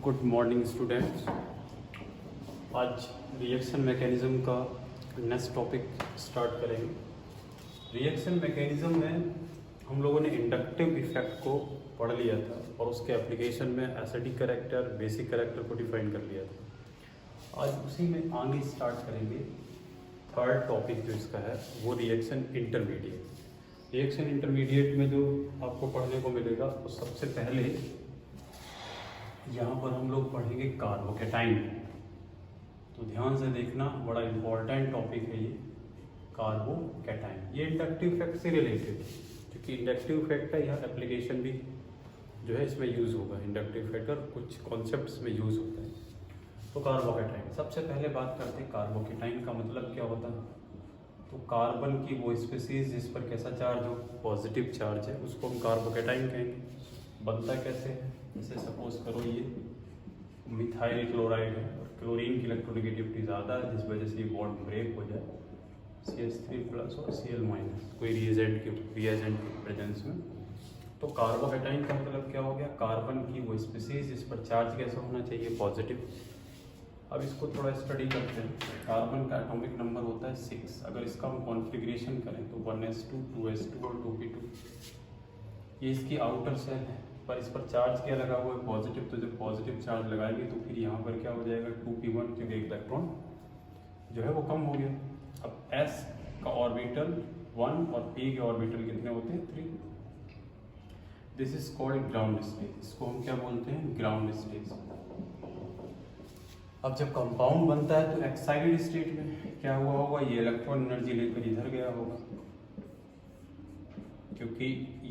Good morning students. आज reaction mechanism का next topic start करेंगे। रिएक्शन मैकेनिज़्म में हम लोगों ने इंडक्टिव इफेक्ट को पढ़ लिया था और उसके एप्लीकेशन में एसिडिक कैरेक्टर, बेसिक कैरेक्टर को डिफाइन कर लिया था। आज उसी में आगे स्टार्ट करेंगे। थर्ड टॉपिक जो इसका है वो रिएक्शन इंटरमीडिएट। रिएक्शन इंटरमीडिएट में जो आपको पढ़ने को मिलेगा तो सबसे पहले यहाँ पर हम लोग पढ़ेंगे कार्बोकैटाइन। तो ध्यान से देखना, बड़ा इम्पोर्टेंट टॉपिक है ये कार्बोकैटाइन। ये इंडक्टिव इफेक्ट से रिलेटेड है, क्योंकि इंडक्टिव इफेक्ट है, यहाँ एप्लीकेशन भी जो है इसमें यूज़ होगा। इंडक्टिव इफेक्ट और कुछ कॉन्सेप्ट्स में यूज़ होता है। तो कार्बोकैटाइन, सबसे पहले बात करते हैं कार्बोकैटाइन का मतलब क्या होता है। तो कार्बन की वो स्पीसीज जिस पर कैसा चार्ज हो, पॉजिटिव चार्ज है, उसको हम कार्बोकैटाइन कहेंगे। बनता कैसे है, जैसे सपोज करो ये मिथाइल क्लोराइड है और क्लोरीन की इलेक्ट्रोनेगेटिविटी ज़्यादा है, जिस वजह से ये बॉन्ड ब्रेक हो जाए CH3+ और Cl- कोई रिएजेंट की प्रेजेंस में। तो कार्बोकैटाइन का मतलब क्या हो गया, कार्बन की वो स्पीसीज जिस पर चार्ज कैसा होना चाहिए, पॉजिटिव। अब इसको थोड़ा स्टडी करते हैं। कार्बन का एटॉमिक नंबर होता है 6। अगर इसका हम कॉन्फ़िगरेशन करें तो 1s2, 2s2 और 2p2। ये इसकी आउटर सेल है, पर इस पर चार्ज क्या लगा हुआ है, पॉजिटिव। तो जब पॉजिटिव चार्ज लगाएंगे तो फिर यहाँ पर क्या हो जाएगा, 2p1, क्योंकि इलेक्ट्रॉन जो है वो कम हो गया। अब s का ऑर्बिटल 1 और p के ऑर्बिटल कितने होते हैं, 3। This is called ground state. इसको हम क्या बोलते हैं, ग्राउंड स्टेट। अब जब कंपाउंड बनता है तो एक्साइटेड स्टेट में क्या हुआ होगा, ये इलेक्ट्रॉन एनर्जी लेकर इधर गया होगा, क्योंकि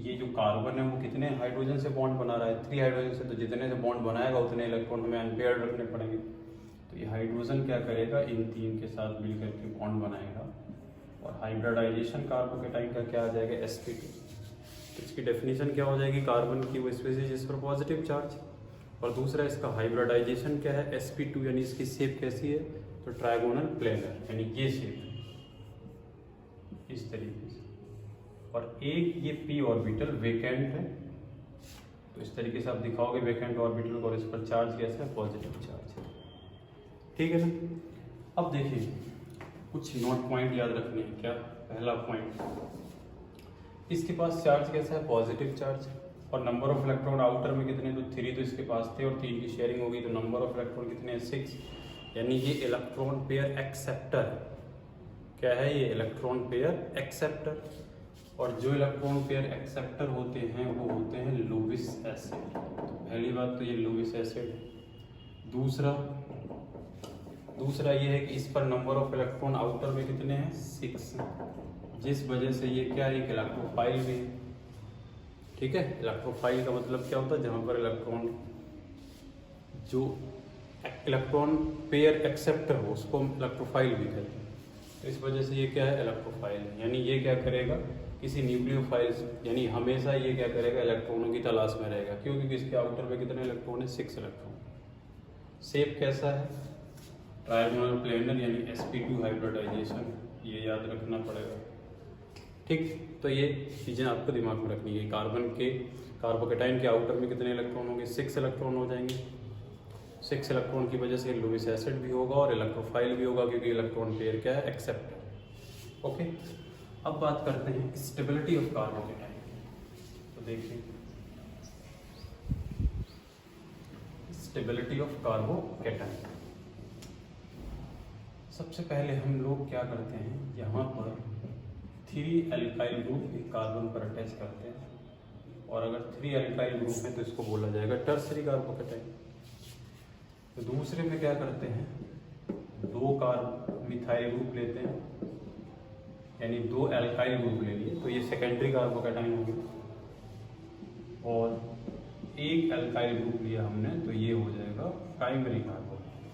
ये जो कार्बन है वो कितने हाइड्रोजन से बॉन्ड बना रहा है, 3 हाइड्रोजन से। तो जितने से बॉन्ड बनाएगा उतने इलेक्ट्रॉन हमें अनपेयर्ड रखने पड़ेंगे। तो ये हाइड्रोजन क्या करेगा, इन 3 के साथ मिलकर के बॉन्ड बनाएगा और हाइब्रिडाइजेशन कार्बोकैटाइन का क्या आ जाएगा, sp2। तो इसकी डेफिनेशन क्या हो जाएगी, कार्बन की वो स्पीसीज जिस पर पॉजिटिव चार्ज। और दूसरा इसका हाइब्रिडाइजेशन क्या है, sp2, यानी इसकी शेप कैसी है, तो ट्रायगोनल प्लेनर, यानी ये शेप इस तरीके से। और एक ये p ऑर्बिटल वेकेंट है, तो इस तरीके से आप दिखाओगे वेकेंट ऑर्बिटल को, और इस पर चार्ज कैसा है, पॉजिटिव चार्ज है। ठीक है ना। अब देखिए कुछ नोट पॉइंट याद रखने हैं। क्या, पहला पॉइंट, इसके पास चार्ज कैसा है, पॉजिटिव चार्ज। और नंबर ऑफ इलेक्ट्रॉन आउटर में कितने, तो 3 तो इसके पास थे और 3 की शेयरिंग होगी, तो नंबर ऑफ इलेक्ट्रॉन कितने हैं, 6। यानी ये इलेक्ट्रॉन पेयर एक्सेप्टर है। क्या है ये, इलेक्ट्रॉन पेयर एक्सेप्टर। और जो इलेक्ट्रॉन पेयर एक्सेप्टर होते हैं वो होते हैं लुईस एसिड। तो पहली बात तो ये लुईस एसिड है। दूसरा ये है कि इस पर नंबर ऑफ इलेक्ट्रॉन आउटर में कितने हैं, 6, जिस वजह से ये क्या, एक इलेक्ट्रोफाइल भी है। ठीक है, इलेक्ट्रोफाइल का मतलब क्या होता है, जहाँ पर जो इलेक्ट्रॉन पेयर एक्सेप्टर हो उसको हम इलेक्ट्रोफाइल भी कहते हैं। तो इस वजह से ये क्या है, इलेक्ट्रोफाइल है। यानी ये क्या करेगा, किसी न्यूक्लियोफाइल्स, यानी हमेशा ये क्या करेगा, इलेक्ट्रॉनों की तलाश में रहेगा। क्यों, क्योंकि इसके आउटर में कितने इलेक्ट्रॉन है, 6 इलेक्ट्रॉन। शेप कैसा है, ट्रायगोनल प्लेनर, यानी sp2 हाइब्रिडाइजेशन, ये याद रखना पड़ेगा। ठीक, तो ये चीज़ें आपको दिमाग में रखनी है। कार्बोकैटाइन के आउटर में कितने इलेक्ट्रॉन होंगे, 6 इलेक्ट्रॉन हो जाएंगे। 6 इलेक्ट्रॉन की वजह से लुईस एसिड भी होगा और इलेक्ट्रोफाइल भी होगा, क्योंकि इलेक्ट्रॉन पेयर क्या है, एक्सेप्टर। ओके, अब बात करते हैं स्टेबिलिटी ऑफ कार्बोकैटाइन। तो देखिए स्टेबिलिटी ऑफ कार्बोकैटाइन, सबसे पहले हम लोग क्या करते हैं, यहाँ पर 3 एल्काइल ग्रुप एक कार्बन पर अटैच करते हैं। और अगर 3 एल्काइल ग्रुप है तो इसको बोला जाएगा टर्सरी कार्बोकैटाइन। तो दूसरे में क्या करते हैं, 2 मिथाइल ग्रुप लेते हैं, यानी 2 एल्काइल ग्रुप ले लिए, तो ये सेकेंडरी कार्बोकैटाइन हो गया। और 1 एल्काइल ग्रुप लिया हमने, तो ये हो जाएगा प्राइमरी कार्बोकैटाइन।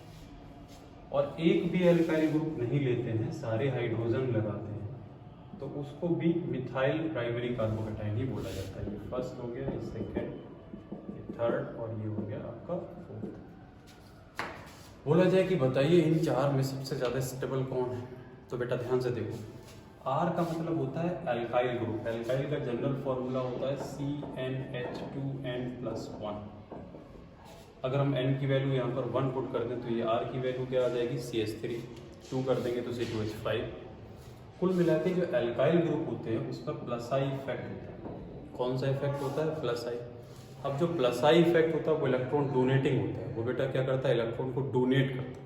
और एक भी एल्काइल ग्रुप नहीं लेते हैं, सारे हाइड्रोजन लगाते हैं, तो उसको भी मिथाइल प्राइमरी कार्बोकैटाइन ही बोला जाता है। ये फर्स्ट हो गया, ये सेकेंड, ये थर्ड, और ये हो गया आपका फोर्थ। बोला जाए कि बताइए इन 4 में सबसे ज़्यादा स्टेबल कौन है, तो बेटा ध्यान से देखो, R का मतलब होता है एल्काइल ग्रुप। एल्काइल का जनरल फॉर्मूला होता है CnH2n+1। अगर हम n की वैल्यू यहाँ पर 1 पुट कर दें तो ये r की वैल्यू क्या आ जाएगी CH3, 2 कर देंगे तो C2H5। कुल मिला के जो एल्काइल ग्रुप होते हैं उस पर प्लस आई इफेक्ट होता है। कौन सा इफेक्ट होता है? प्लस आई। अब जो प्लस आई इफेक्ट होता है वो इलेक्ट्रॉन डोनेटिंग होता है। वो बेटा क्या करता है? इलेक्ट्रॉन को डोनेट करता है।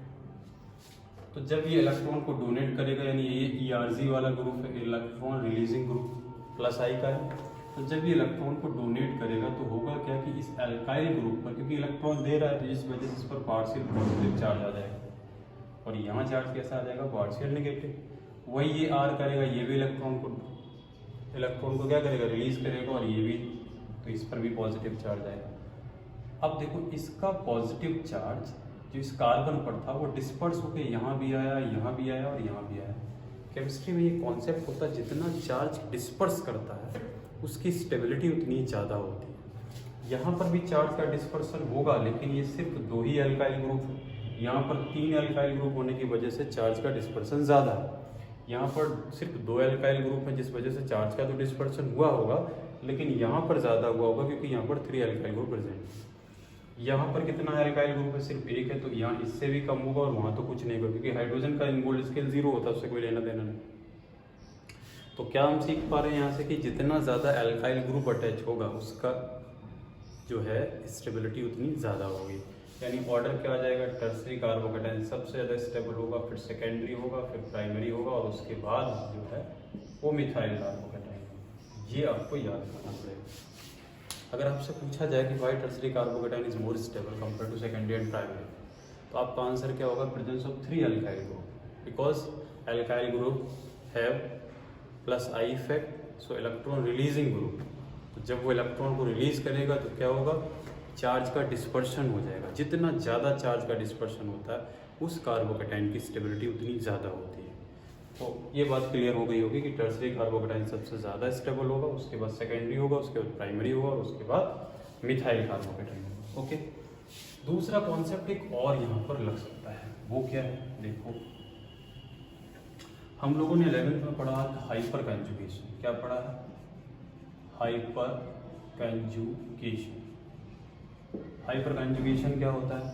तो जब ये इलेक्ट्रॉन को डोनेट करेगा, यानी ये ERG वाला ग्रुप है, इलेक्ट्रॉन रिलीजिंग ग्रुप प्लस आई का है, तो जब ये इलेक्ट्रॉन को डोनेट करेगा तो होगा क्या कि इस एल्काइल ग्रुप पर, क्योंकि इलेक्ट्रॉन दे रहा है तो इस वजह से इस पर पार्शियल पॉजिटिव चार्ज आ जाएगा, और यहाँ चार्ज कैसा आ जाएगा? Partial negative. वही ये R करेगा, ये भी इलेक्ट्रॉन को क्या करेगा? रिलीज करेगा, और ये भी, तो इस पर भी पॉजिटिव चार्ज आएगा। अब देखो इसका पॉजिटिव चार्ज जो इस कार्बन पर था वो डिस्पर्स होकर यहाँ भी आया, यहाँ भी आया और यहाँ भी आया। केमिस्ट्री में ये कॉन्सेप्ट होता है, जितना चार्ज डिस्पर्स करता है उसकी स्टेबिलिटी उतनी ज़्यादा होती है। यहाँ पर भी चार्ज का डिस्पर्सन होगा, लेकिन ये सिर्फ 2 ही एल्काइल ग्रुप है। यहाँ पर 3 एल्काइल ग्रुप होने की वजह से चार्ज का डिस्पर्सन ज़्यादा है। यहाँ पर सिर्फ 2 एल्काइल ग्रुप है, जिस वजह से चार्ज का तो डिस्पर्सन हुआ होगा, लेकिन यहाँ पर ज़्यादा हुआ होगा क्योंकि यहाँ पर 3 एल्काइल ग्रुप प्रेजेंट है। यहाँ पर कितना एल्काइल ग्रुप है? सिर्फ 1 है, तो यहाँ इससे भी कम होगा और वहाँ तो कुछ नहीं होगा, क्योंकि हाइड्रोजन का इनगोल्ड स्केल 0 होता है, उससे कोई लेना देना नहीं। तो क्या हम सीख पा रहे हैं यहाँ से कि जितना ज़्यादा एल्काइल ग्रुप अटैच होगा उसका जो है स्टेबिलिटी उतनी ज़्यादा होगी। यानी ऑर्डर क्या आ जाएगा? टर्सरी कार्बोकैटायन सबसे ज़्यादा स्टेबल होगा, फिर सेकेंडरी होगा, फिर प्राइमरी होगा, और उसके बाद जो है वो मिथाइल कार्बोकैटायन। ये आपको याद रखना पड़ेगा। अगर आपसे पूछा जाए कि why tertiary carbocation is more stable compare to secondary and primary, तो आपका आंसर क्या होगा? Presence of 3 alkyl group, because alkyl group have plus I effect, so electron releasing group. तो जब वो इलेक्ट्रॉन को रिलीज करेगा तो क्या होगा? चार्ज का डिस्पर्शन हो जाएगा। जितना ज़्यादा चार्ज का डिस्पर्शन होता है उस कार्बोकैटायन की स्टेबिलिटी उतनी ज़्यादा होती है। तो ये बात क्लियर हो गई होगी कि टर्सरी कार्बोकैटायन सबसे ज़्यादा स्टेबल होगा, उसके बाद सेकेंडरी होगा, उसके बाद प्राइमरी होगा, और उसके बाद मिथाइल कार्बोकैटायन होगा। ओके, दूसरा कॉन्सेप्ट एक और यहाँ पर लग सकता है, वो क्या है? देखो, हम लोगों ने 11th में पढ़ा था हाइपर कंजुगेशन। क्या पढ़ा है? Hyper conjugation. हाइपर कंजुगेशन क्या होता है?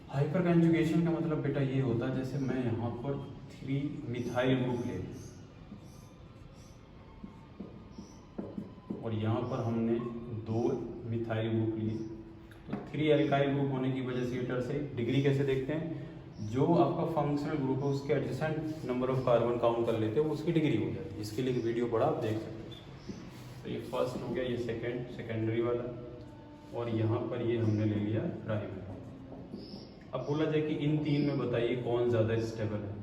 हाइपर कंजुगेशन का मतलब बेटा ये होता है, जैसे मैं यहाँ पर 3 मिथाइल ग्रुप ले लूं और यहाँ पर हमने 2 मिथाइल ग्रुप लिए, तो 3 एल्काइल ग्रुप होने की वजह से टर्सरी। डिग्री कैसे देखते हैं? जो आपका फंक्शनल ग्रुप है उसके adjacent number of carbon count कर लेते हैं, वो उसकी डिग्री हो जाती है। इसके लिए वीडियो पढ़ा, आप देख सकते हो। तो ये फर्स्ट हो गया, ये सेकेंडरी वाला, और यहाँ पर ये हमने ले लिया प्राइमरी। अब बोला जाए कि इन 3 में बताइए कौन ज़्यादा स्टेबल है,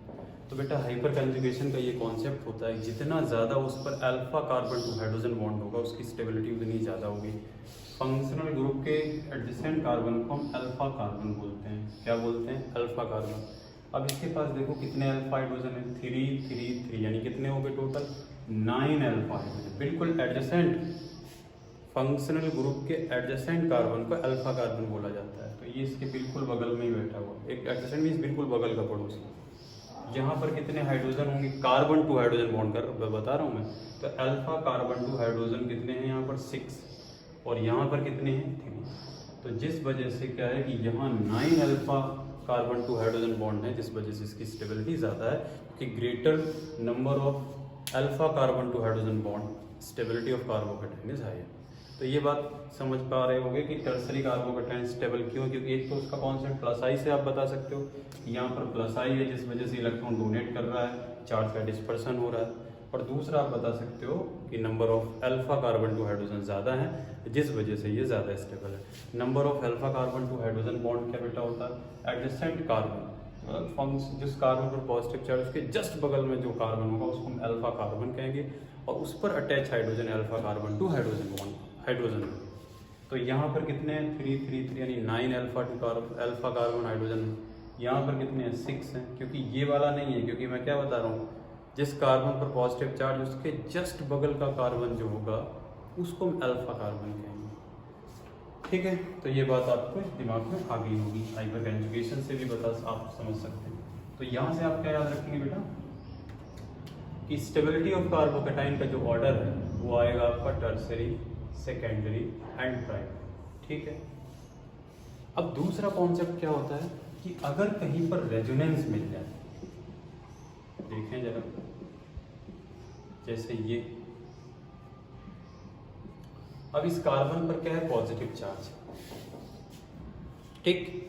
तो बेटा हाइपर कंजुगेशन का ये कॉन्सेप्ट होता है, जितना ज़्यादा उस पर alpha carbon to hydrogen bond होगा उसकी स्टेबिलिटी उतनी ज़्यादा होगी। फंक्शनल ग्रुप के एडजेसेंट कार्बन को हम अल्फा कार्बन बोलते हैं। क्या बोलते हैं? Alpha carbon. अब इसके पास देखो कितने अल्फा हाइड्रोजन है? 3 3 3, यानी कितने हो गए टोटल? 9 alpha hydrogen. बिल्कुल एडजेसेंट फंक्शनल ग्रुप के एडजेसेंट कार्बन को अल्फा कार्बन बोला जाता है। तो ये इसके बिल्कुल बगल में ही बैठा हुआ, एक एडजेसेंट मींस बिल्कुल बगल का पड़ोसी। यहाँ पर कितने हाइड्रोजन होंगे? कार्बन टू हाइड्रोजन बॉन्ड कर बता रहा हूँ मैं, तो अल्फा कार्बन टू हाइड्रोजन कितने हैं यहाँ पर? 6, और यहाँ पर कितने हैं? 3। तो जिस वजह से क्या है कि यहाँ 9 alpha carbon to hydrogen bond है, जिस वजह से इसकी स्टेबिलिटी ज़्यादा है, कि greater number of alpha carbon to hydrogen bond, stability of carbocation is higher. तो ये बात समझ पा रहे होंगे कि टर्सरी कार्बोकैटायन स्टेबल क्यों? क्योंकि एक तो उसका कॉन्सेप्ट प्लस आई से आप बता सकते हो, यहाँ पर प्लस आई है जिस वजह से इलेक्ट्रॉन डोनेट कर रहा है, चार्ज का डिस्पर्सन हो रहा है, और दूसरा आप बता सकते हो कि number of alpha carbon to hydrogen ज़्यादा है, जिस वजह से ये ज़्यादा स्टेबल है। Number of alpha carbon to hydrogen bond क्या बेटा होता है? एडजेसेंट कार्बन, जिस कार्बन पर पॉजिटिव चार्ज उसके जस्ट बगल में जो कार्बन होगा उसको हम अल्फा कार्बन कहेंगे, और उस पर attach hydrogen alpha carbon to hydrogen bond, hydrogen. तो यहाँ पर कितने हैं? 3 3 3, यानी 9 alpha two alpha carbon hydrogen. यहाँ पर कितने हैं? 6 हैं, क्योंकि ये वाला नहीं है, क्योंकि मैं क्या बता रहा हूँ, जिस कार्बन पर पॉजिटिव चार्ज उसके जस्ट बगल का कार्बन जो होगा उसको हम अल्फा कार्बन कहेंगे। ठीक है, तो ये बात आपको दिमाग में आ गई होगी, हाइपर कंजुगेशन से भी आप समझ सकते हैं। तो यहाँ से आप क्या याद रखेंगे बेटा कि स्टेबिलिटी ऑफ कार्बोकैटायन का जो ऑर्डर है वो आएगा आपका टर्सरी, सेकेंडरी एंड प्राइमरी। ठीक है, अब दूसरा कॉन्सेप्ट क्या होता है कि अगर कहीं पर रेजोनेंस मिल जाए, देखें जरा, जैसे ये, अब इस कार्बन पर क्या है, पॉजिटिव चार्ज, ठीक।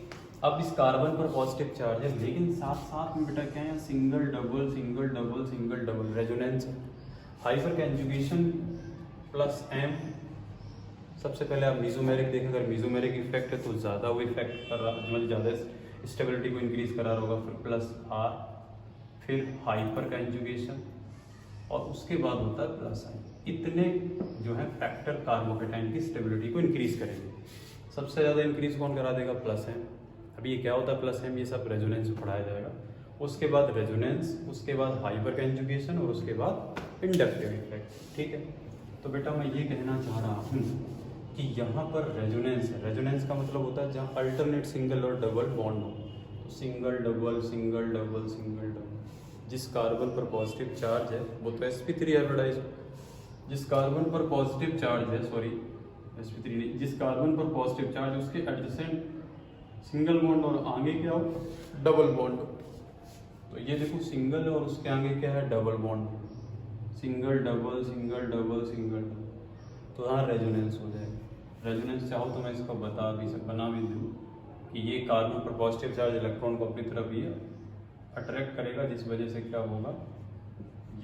अब इस कार्बन पर पॉजिटिव चार्ज है, लेकिन साथ साथ में बेटा क्या है, single double single double single double resonance, hyperconjugation plus M. सबसे पहले आप मीजोमेरिक देखें, अगर मीजोमेरिक इफेक्ट है तो ज़्यादा वो इफेक्ट कर रहा, मतलब ज़्यादा स्टेबिलिटी को इंक्रीज करा रहा होगा, फिर प्लस आर, फिर हाइपर कंजुगेशन, और उसके बाद होता है प्लस आई। इतने जो है फैक्टर कार्बोकेटाइन की स्टेबिलिटी को इंक्रीज करेंगे। सबसे ज़्यादा इंक्रीज कौन करा देगा, प्लस एम। अभी ये क्या होता है प्लस एम, ये सब रेजोनेंस में पढ़ाया जाएगा। उसके बाद रेजोनेंस, उसके बाद हाइपर कंजुगेशन, और उसके बाद इंडक्टिव इफेक्ट, ठीक है। तो बेटा मैं ये कहना चाह रहा हूँ कि यहाँ पर रेजोनेंस है, रेजोनेंस का मतलब होता है जहाँ अल्टरनेट सिंगल और डबल बॉन्ड हो, तो single double single double single double. जिस कार्बन पर पॉजिटिव चार्ज है वो तो sp3 हाइब्रिडाइज, जिस कार्बन पर पॉजिटिव चार्ज है, सॉरी sp3 नहीं, जिस कार्बन पर पॉजिटिव चार्ज उसके एडजेसेंट सिंगल बॉन्ड और आगे क्या हो, डबल बॉन्ड। तो ये देखो सिंगल और उसके आगे क्या है, double bond, single double single double single double, तो यहाँ रेजोनेंस हो जाएगा। रेजोनेंस चाहो तो मैं इसको बना भी दूँ कि ये कार्बन पर पॉजिटिव चार्ज इलेक्ट्रॉन को अपनी तरफ ये अट्रैक्ट करेगा, जिस वजह से क्या होगा,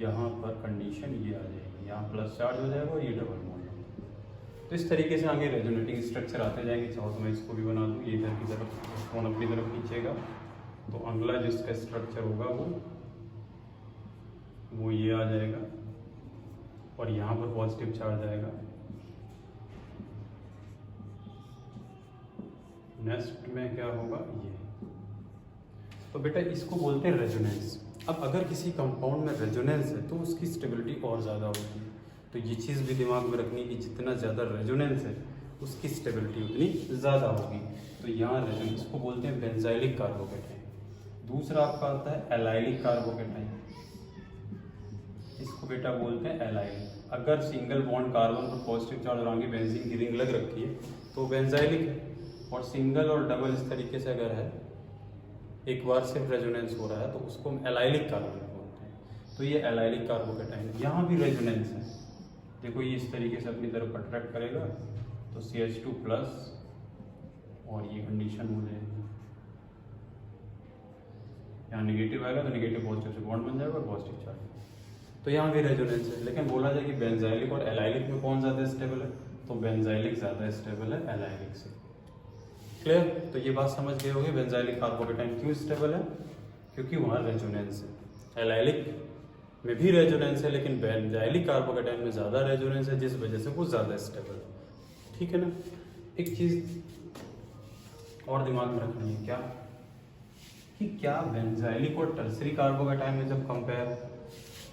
यहाँ पर कंडीशन ये आ जाएगी, यहाँ प्लस चार्ज हो जाएगा और ये डबल बॉन्ड होगा। तो इस तरीके से आगे रेजोनेटिंग स्ट्रक्चर आते जाएंगे। चाहो तो मैं इसको भी बना दूँ, ये इधर की तरफ इलेक्ट्रॉन अपनी तरफ खींचेगा, तो अगला जिसका स्ट्रक्चर होगा वो ये आ जाएगा, और यहाँ पर पॉजिटिव चार्ज आएगा। नेक्स्ट में क्या होगा, ये। तो बेटा इसको बोलते हैं रेजोनेंस। अब अगर किसी कंपाउंड में रेजोनेंस है तो उसकी स्टेबिलिटी और ज़्यादा होती है। तो ये चीज़ भी दिमाग में रखनी कि जितना ज़्यादा रेजोनेंस है उसकी स्टेबिलिटी उतनी ज़्यादा होगी। तो यहाँ रेजोनेंस को बोलते हैं बेंजाइलिक कार्बोकेटाइन। दूसरा आपका आता है एलाइलिक कार्बोकेटाइन, इसको बेटा बोलते हैं एलाइलिक। अगर सिंगल बॉन्ड कार्बन पर पॉजिटिव चार्ज और आगे बेंजीन की रिंग लग रखी है तो बेंजाइलिक है, और सिंगल और डबल इस तरीके से अगर है, एक बार सिर्फ रेजोनेंस हो रहा है, तो उसको हम एलाइलिक कार्बोकेटाइन बोलते हैं। तो ये एलाइलिक कार्बोकेटाइन, यहाँ भी रेजोनेंस है। देखो ये इस तरीके से अपनी तरफ अट्रैक्ट करेगा, तो CH2 प्लस, और ये कंडीशन हो जाएगी, यहाँ निगेटिव आएगा तो निगेटिव पॉजिटिव से बॉन्ड बन जाएगा और पॉजिटिव चार्ज। तो यहाँ भी रेजोनेंस है। लेकिन बोला जाए कि बेंजाइलिक और एलाइलिक में कौन ज़्यादा स्टेबल है, तो बेंजाइलिक ज़्यादा स्टेबल है एलाइलिक से। क्लियर? तो ये बात समझ गए होंगे बेंजाइलिक कार्बोकेटाइन क्यों स्टेबल है, क्योंकि वहाँ रेजोनेंस है। एलाइलिक में भी रेजोनेंस है, लेकिन बेंजाइलिक कार्बोकेटाइन में ज़्यादा रेजोनेंस है, जिस वजह से वो ज़्यादा स्टेबल है। ठीक है ना। एक चीज़ और दिमाग में रखनी है, क्या कि क्या बेंजाइलिक और टर्सरी कार्बोकेटाइन में जब कंपेयर हो,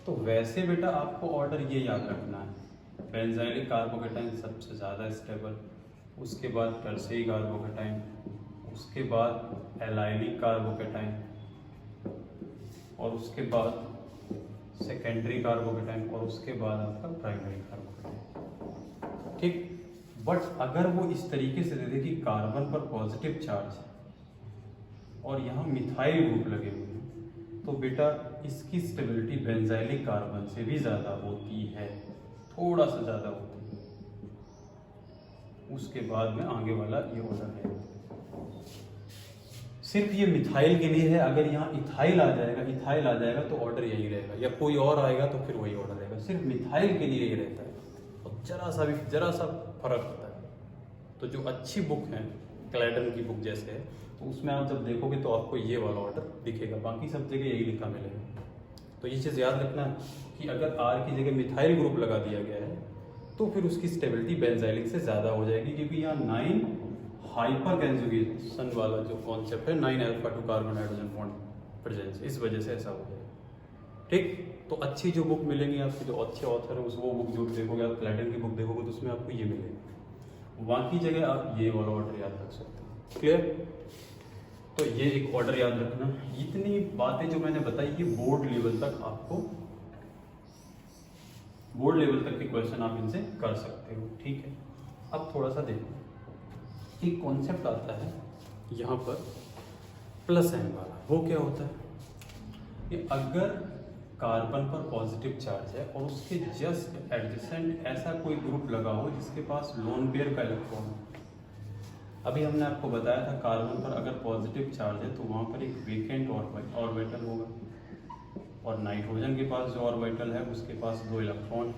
तो वैसे बेटा आपको ऑर्डर ये याद रखना है, बेंजाइलिक कार्बोकेटाइन सबसे ज़्यादा स्टेबल, उसके बाद टर्सरी कार्बोकेटाइन, उसके बाद एलाइलिक कार्बोकेटाइन, और उसके बाद सेकेंडरी कार्बोकेटाइन, और उसके बाद आपका प्राइमरी कार्बोकेटाइन। ठीक। बट अगर वो इस तरीके से दे दे कि कार्बन पर पॉजिटिव चार्ज है और यहाँ मिथाइल ग्रुप लगे हुए हैं, तो बेटा इसकी स्टेबिलिटी बेंजाइलिक कार्बन से भी ज़्यादा होती है, थोड़ा सा ज़्यादा होती है। उसके बाद में आगे वाला ये ऑर्डर है, सिर्फ ये मिथाइल के लिए है। अगर यहाँ इथाइल आ जाएगा तो ऑर्डर यही रहेगा, या कोई और आएगा तो फिर वही ऑर्डर रहेगा। सिर्फ मिथाइल के लिए ही रहता है, और जरा सा फर्क होता है। तो जो अच्छी बुक है, क्लैडन की बुक जैसे है, तो उसमें आप जब देखोगे तो आपको ये वाला ऑर्डर दिखेगा, बाकी सब जगह यही लिखा मिलेगा। तो ये चीज़ याद रखना कि अगर आर की जगह मिथाइल ग्रुप लगा दिया गया है तो फिर उसकी स्टेबिलिटी बेंजाइलिक से ज़्यादा हो जाएगी, क्योंकि यहाँ 9 हाइपर कंजुगेशन वाला जो कॉन्सेप्ट है, 9 alpha two carbon hydrogen bond presence, इस वजह से ऐसा हो जाएगा। ठीक। तो अच्छी जो बुक मिलेंगी आपकी, जो अच्छे ऑथर है, उस वो बुक जो देखोगे आप, क्लैडन की बुक देखोगे तो उसमें आपको ये मिलेगा। बाकी जगह आप ये वाला ऑर्डर याद रख सकते हैं। क्लियर? तो ये एक ऑर्डर याद रखना। इतनी बातें जो मैंने बताई ये बोर्ड लेवल तक आपको, बोर्ड लेवल तक के क्वेश्चन आप इनसे कर सकते हो। ठीक है। अब थोड़ा सा देखो, एक कॉन्सेप्ट आता है यहाँ पर प्लस एम वाला, वो क्या होता है कि अगर कार्बन पर पॉजिटिव चार्ज है और उसके जस्ट एडजेसेंट ऐसा कोई ग्रुप लगा हो जिसके पास लोन पेयर का इलेक्ट्रॉन हो। अभी हमने आपको बताया था कार्बन पर अगर पॉजिटिव चार्ज है तो वहाँ पर एक वेकेंट ऑर्बिटल होगा, और नाइट्रोजन के पास जो ऑर्बिटल है उसके पास 2 इलेक्ट्रॉन।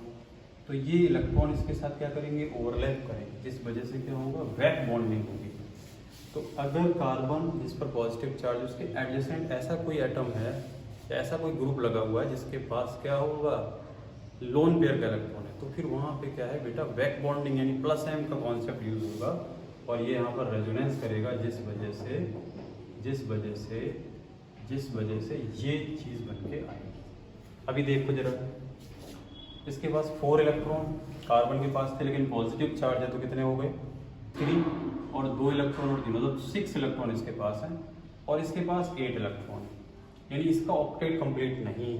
तो ये इलेक्ट्रॉन इसके साथ क्या करेंगे, ओवरलैप करेंगे, जिस वजह से क्या होगा, वैक बॉन्डिंग होगी। तो अगर कार्बन जिस पर पॉजिटिव चार्ज, उसके एडजेसेंट ऐसा कोई एटम है, ऐसा कोई ग्रुप लगा हुआ है जिसके पास क्या होगा, लोन पेयर का इलेक्ट्रॉन है, तो फिर वहाँ पे क्या है बेटा, वैक बॉन्डिंग यानी प्लस एम का कॉन्सेप्ट यूज होगा, और ये यहाँ पर रेजोनेंस करेगा, जिस वजह से ये चीज़ बन के आएगी। अभी देखो जरा, इसके पास 4 इलेक्ट्रॉन कार्बन के पास थे, लेकिन पॉजिटिव चार्ज है तो कितने हो गए, 3, और 2 इलेक्ट्रॉन और 3 मतलब 6 इलेक्ट्रॉन इसके पास हैं, और इसके पास 8 इलेक्ट्रॉन, यानी इसका ऑक्टेट कंप्लीट नहीं।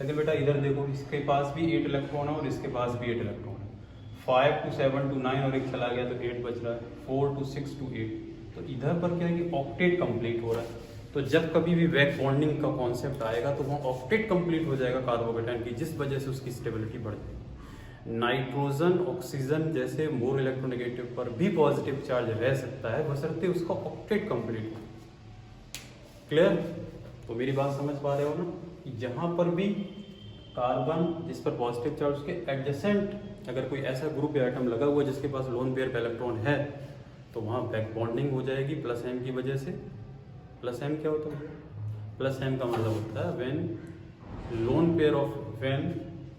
लेकिन बेटा इधर देखो, इसके पास भी 8 इलेक्ट्रॉन है और इसके पास भी 8 इलेक्ट्रॉन है। 5 to 7 to 9 और एक चला गया तो 8 बच रहा है, 4 to 6 to 8। तो इधर पर क्या है कि ऑक्टेट कंप्लीट हो रहा है। तो जब कभी भी वैक बॉन्डिंग का कॉन्सेप्ट आएगा तो वहाँ ऑक्टेट कंप्लीट हो जाएगा कार्बोकेटाइन की, जिस वजह से उसकी स्टेबिलिटी बढ़ जाएगी। नाइट्रोजन, ऑक्सीजन जैसे मोर इलेक्ट्रोनेगेटिव पर भी पॉजिटिव चार्ज रह सकता है, बशर्ते उसका ऑक्टेट कंप्लीट हो। क्लियर? तो मेरी बात समझ पा रहे हो ना, यहाँ पर भी कार्बन जिस पर पॉजिटिव चार्ज, उसके एडजेसेंट अगर कोई ऐसा ग्रुप या एटम लगा हुआ है जिसके पास लोन पेयर का इलेक्ट्रॉन है, तो वहाँ बैक बॉन्डिंग हो जाएगी प्लस एम की वजह से। प्लस एम क्या होता है, प्लस एम का मतलब होता है when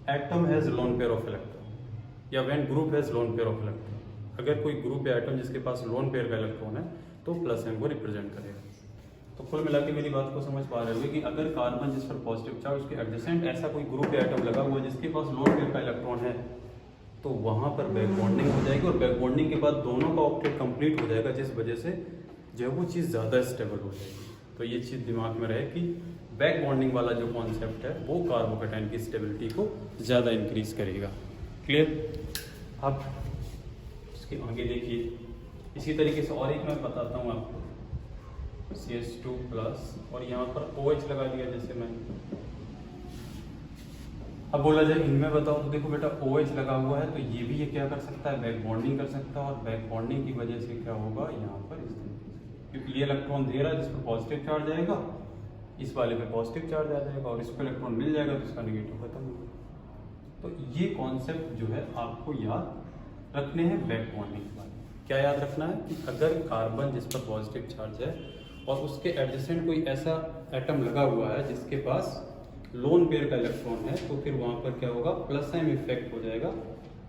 atom has lone pair of electron, या when group has lone pair of electron. अगर कोई ग्रुप या एटम जिसके पास लोन पेयर का इलेक्ट्रॉन है तो प्लस एम को रिप्रेजेंट करेगा। तो कुल मिला के मेरी बात को समझ पा रहे हो कि अगर कार्बन जिस पर पॉजिटिव चार्ज, उसके एडजेसेंट ऐसा कोई ग्रुप या एटम लगा हुआ है जिसके पास लोन पेयर का इलेक्ट्रॉन है, तो वहाँ पर बैक बॉन्डिंग हो जाएगी, और बैक बॉन्डिंग के बाद दोनों का ऑक्टेट कंप्लीट हो जाएगा, जिस वजह से जो वो चीज़ ज़्यादा स्टेबल हो जाएगी। तो ये चीज़ दिमाग में रहे कि बैक बॉन्डिंग वाला जो कॉन्सेप्ट है वो कार्बोकेटाइन की स्टेबिलिटी को ज़्यादा इंक्रीज करेगा। क्लियर? अब इसके आगे देखिए, इसी तरीके से और एक मैं बताता हूँ आपको, CH2+ और यहाँ पर OH लगा दिया जैसे मैं। अब बोला जाए इनमें बताओ, तो देखो बेटा OH लगा हुआ है तो ये भी ये क्या कर सकता है, बैक बॉन्डिंग कर सकता है, और बैक बॉन्डिंग की वजह से क्या होगा, यहाँ पर इस तरीके से, क्योंकि ये इलेक्ट्रॉन दे रहा है जिस पर पॉजिटिव चार्ज आएगा, इस वाले पे पॉजिटिव चार्ज आ जाएगा, और इसको इलेक्ट्रॉन मिल जाएगा तो इसका नेगेटिव खत्म होगा। तो ये कॉन्सेप्ट जो है आपको याद रखने हैं बैक बॉन्डिंग वाले। क्या याद रखना है कि अगर कार्बन जिस पर पॉजिटिव चार्ज है और उसके एडजेसेंट कोई ऐसा एटम लगा हुआ है जिसके पास लोन पेयर का इलेक्ट्रॉन है, तो फिर वहाँ पर क्या होगा, प्लस एम इफेक्ट हो जाएगा,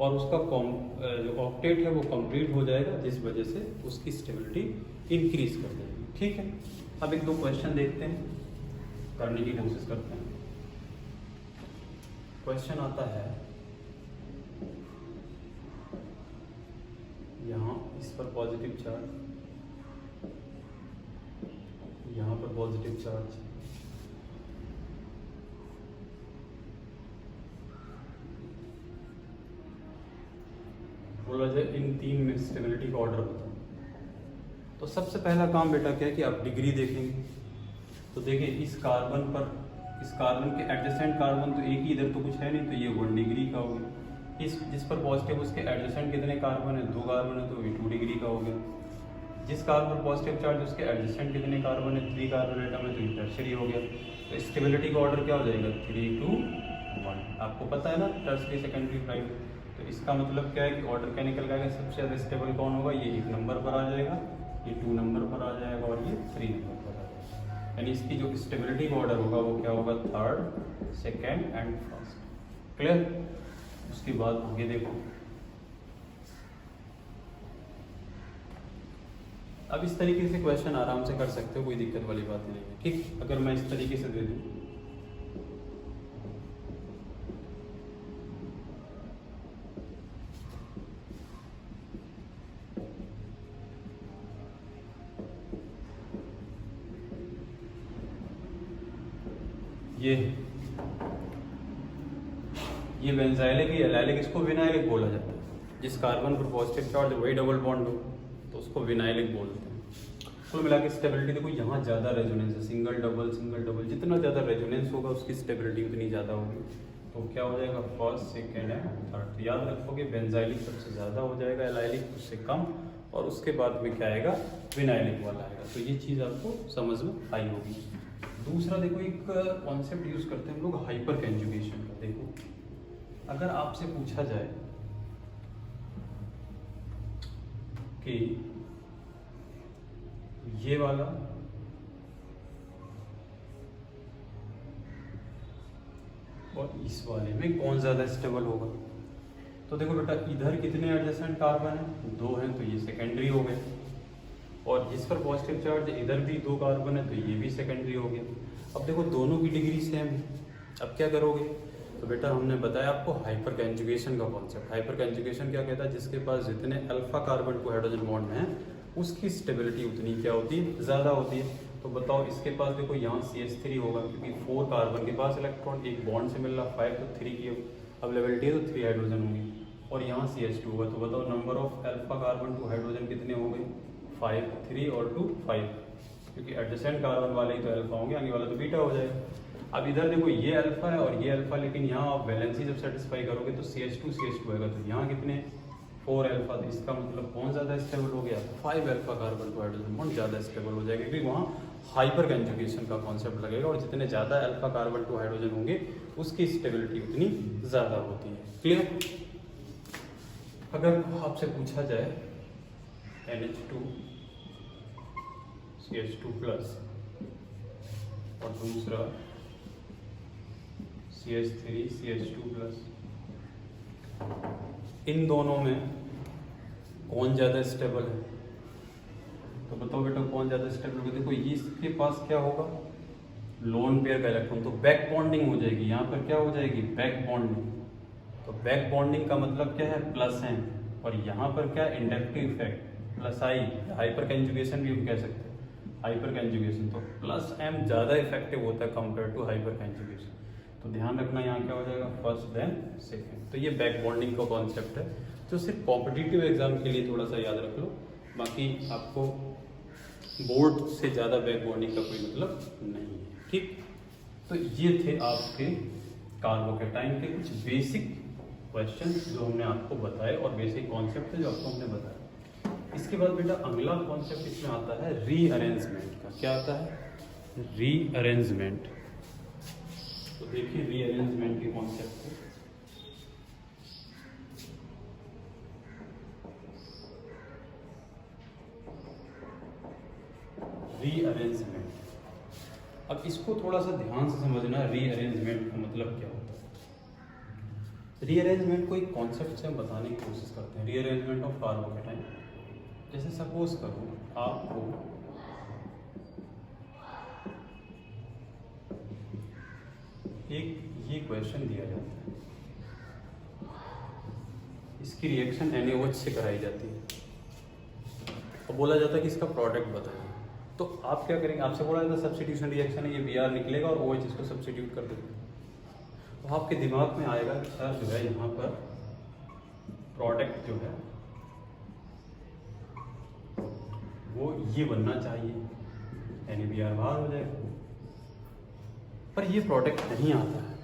और उसका जो ऑक्टेट है वो कंप्लीट हो जाएगा, जिस वजह से उसकी स्टेबिलिटी इंक्रीज कर जाएगी। ठीक है, अब 1-2 क्वेश्चन देखते हैं, करने की कोशिश करते हैं। क्वेश्चन आता है यहाँ इस पर पॉजिटिव चार्ज, यहाँ पर पॉजिटिव चार्ज, बोला जाए इन 3 में स्टेबिलिटी का ऑर्डर बताओ। तो सबसे पहला काम बेटा क्या है कि आप डिग्री देखेंगे। तो देखिए इस कार्बन के एडजेसेंट कार्बन तो एक ही, इधर तो कुछ है नहीं, तो ये 1 डिग्री का हो गया। इस जिस पर पॉजिटिव उसके एडजेसेंट कितने कार्बन है, 2 कार्बन है, तो ये 2 डिग्री का हो गया। जिस कार्बन पर पॉजिटिव चार्ज उसके एडजेसेंट कितने कार्बन है, 3 कार्बन एटम है, तो ये टर्शरी हो गया। तो स्टेबिलिटी का ऑर्डर क्या हो जाएगा, 3 to 1। आपको पता है ना टर्शरी, सेकेंडरी, प्राइमरी। तो इसका मतलब क्या है कि ऑर्डर क्या निकल जाएगा, सबसे ज़्यादा स्टेबल कौन होगा, ये 1 नंबर पर आ जाएगा, ये 2 नंबर पर आ जाएगा, और ये 3 नंबर पर आ जाएगा। यानी इसकी जो स्टेबिलिटी का ऑर्डर होगा वो क्या होगा, 3rd, 2nd and 1st। Clear? उसके बाद आगे देखो, अब इस तरीके से क्वेश्चन आराम से कर सकते हो, कोई दिक्कत वाली बात नहीं है। ठीक, अगर मैं इस तरीके से दे दूं, ये बेंजाइलिक या एलाइलिक, इसको विनाइलिक बोला जाता है। जिस कार्बन पर पॉजिटिव चार्ज वही डबल बॉन्ड हो तो उसको विनाइलिक बोलते हैं। कुल मिला के स्टेबिलिटी देखो यहाँ ज़्यादा रेजोनेंस है, सिंगल डबल जितना ज़्यादा रेजोनेंस होगा उसकी स्टेबिलिटी उतनी ज़्यादा होगी। तो क्या हो जाएगा, फर्स्ट सेकेंड एंड थर्ड। तो याद रखोगे बेंजाइलिक सबसे ज़्यादा हो जाएगा, एलाइलिक उससे कम, और उसके बाद में क्या आएगा, विनाइलिक वाला आएगा। तो ये चीज़ आपको समझ में आई होगी। दूसरा देखो एक कॉन्सेप्ट यूज़ करते हैं हम लोग हाइपर कंजुगेशन का। देखो अगर आपसे पूछा जाए कि ये वाला और इस वाले में कौन ज़्यादा स्टेबल होगा, तो देखो बेटा इधर कितने एडजेसेंट कार्बन है, 2 हैं, तो ये सेकेंडरी हो गए, और जिस पर पॉजिटिव चार्ज है इधर भी 2 कार्बन है, तो ये भी सेकेंडरी हो गया। अब देखो दोनों की डिग्री सेम है, अब क्या करोगे, तो बेटा हमने बताया आपको हाइपर कंजुगेशन का कॉन्सेप्ट। हाइपर कंजुगेशन क्या कहता है, जिसके पास जितने अल्फा कार्बन को हाइड्रोजन बॉन्ड हैं उसकी स्टेबिलिटी उतनी क्या होती है, ज़्यादा होती है। तो बताओ इसके पास देखो यहाँ CH3 होगा, क्योंकि 4 कार्बन के पास इलेक्ट्रॉन, एक बॉन्ड से मिल रहा 5, तो 3 की अवेलेबिलिटी है, तो 3 हाइड्रोजन होंगी, और यहाँ CH2 होगा। तो बताओ number of alpha carbon to hydrogen कितने हो गए, 5, 3 और 2 5, क्योंकि एडजेसेंट कार्बन वाले ही तो अल्फा होंगे, आगे वाला तो बीटा हो जाएगा। अब इधर देखो ये अल्फा है और ये अल्फा, लेकिन यहाँ आप वैलेंसी जब सेटिस्फाई करोगे तो CH2 आएगा, तो यहाँ कितने 4 अल्फा, तो इसका मतलब कौन ज़्यादा स्टेबल हो गया, 5 alpha carbon to hydrogen bond ज़्यादा स्टेबल हो जाएगा, क्योंकि वहाँ हाइपर कंजुगेशन का कॉन्सेप्ट लगेगा, और जितने ज़्यादा अल्फा कार्बन टू हाइड्रोजन होंगे उसकी स्टेबिलिटी उतनी ज़्यादा होती है। क्लियर। अगर आपसे पूछा जाए NH2 CH2 प्लस और दूसरा CH3 CH2 प्लस, इन दोनों में कौन ज़्यादा स्टेबल है, तो बताओ बेटा कौन ज़्यादा स्टेबल होगा। देखो इसके पास क्या होगा, लोन पेयर का इलेक्ट्रॉन, तो बैक बॉन्डिंग हो जाएगी, यहाँ पर क्या हो जाएगी, बैक बॉन्डिंग। तो बैक बॉन्डिंग का मतलब क्या है, प्लस है, और यहाँ पर क्या इंडक्टिव इफेक्ट प्लस आई, हाइपर कंजुगेशन भी हम कह सकते हैं, हाइपर कंजुगेशन, तो प्लस M ज़्यादा इफेक्टिव होता है कंपेयर टू हाइपर कंजुगेशन। तो ध्यान रखना यहाँ क्या हो जाएगा, फर्स्ट देन सेकेंड। तो ये बैक बॉन्डिंग का कॉन्सेप्ट है, जो सिर्फ कॉम्पिटिटिव एग्जाम के लिए थोड़ा सा याद रख लो, बाकी आपको बोर्ड से ज़्यादा बैक बॉन्डिंग का कोई मतलब नहीं है। ठीक, तो ये थे आपके कार्बोकैटायन के कुछ बेसिक क्वेश्चन जो हमने आपको बताए, और बेसिक कॉन्सेप्ट है जो आपको हमने बताया। इसके बाद बेटा अगला कॉन्सेप्ट इसमें आता है रीअरेंजमेंट का। क्या आता है, रीअरेंजमेंट। तो देखिए रीअरेंजमेंट के कॉन्सेप्ट को, रीअरेंजमेंट। अब इसको थोड़ा सा ध्यान से समझना, रीअरेंजमेंट का मतलब क्या होता है। रीअरेंजमेंट को एक कॉन्सेप्ट से हम बताने की कोशिश करते हैं, रीअरेंजमेंट ऑफ कार्बोकैटायन। जैसे सपोज करो आपको एक ये क्वेश्चन दिया जाता है, इसकी रिएक्शन NaOH से कराई जाती है, और बोला जाता है कि इसका प्रोडक्ट बताइए। तो आप क्या करेंगे, आपसे बोला जाता है सब्स्टिट्यूशन रिएक्शन है, ये Br निकलेगा और OH इसको सब्स्टिट्यूट कर देंगे। तो आपके दिमाग में आएगा कि सर जो है यहाँ पर प्रोडक्ट जो है वो ये बनना चाहिए, NaBr बाहर हो जाएगा, पर ये प्रोडक्ट नहीं आता है।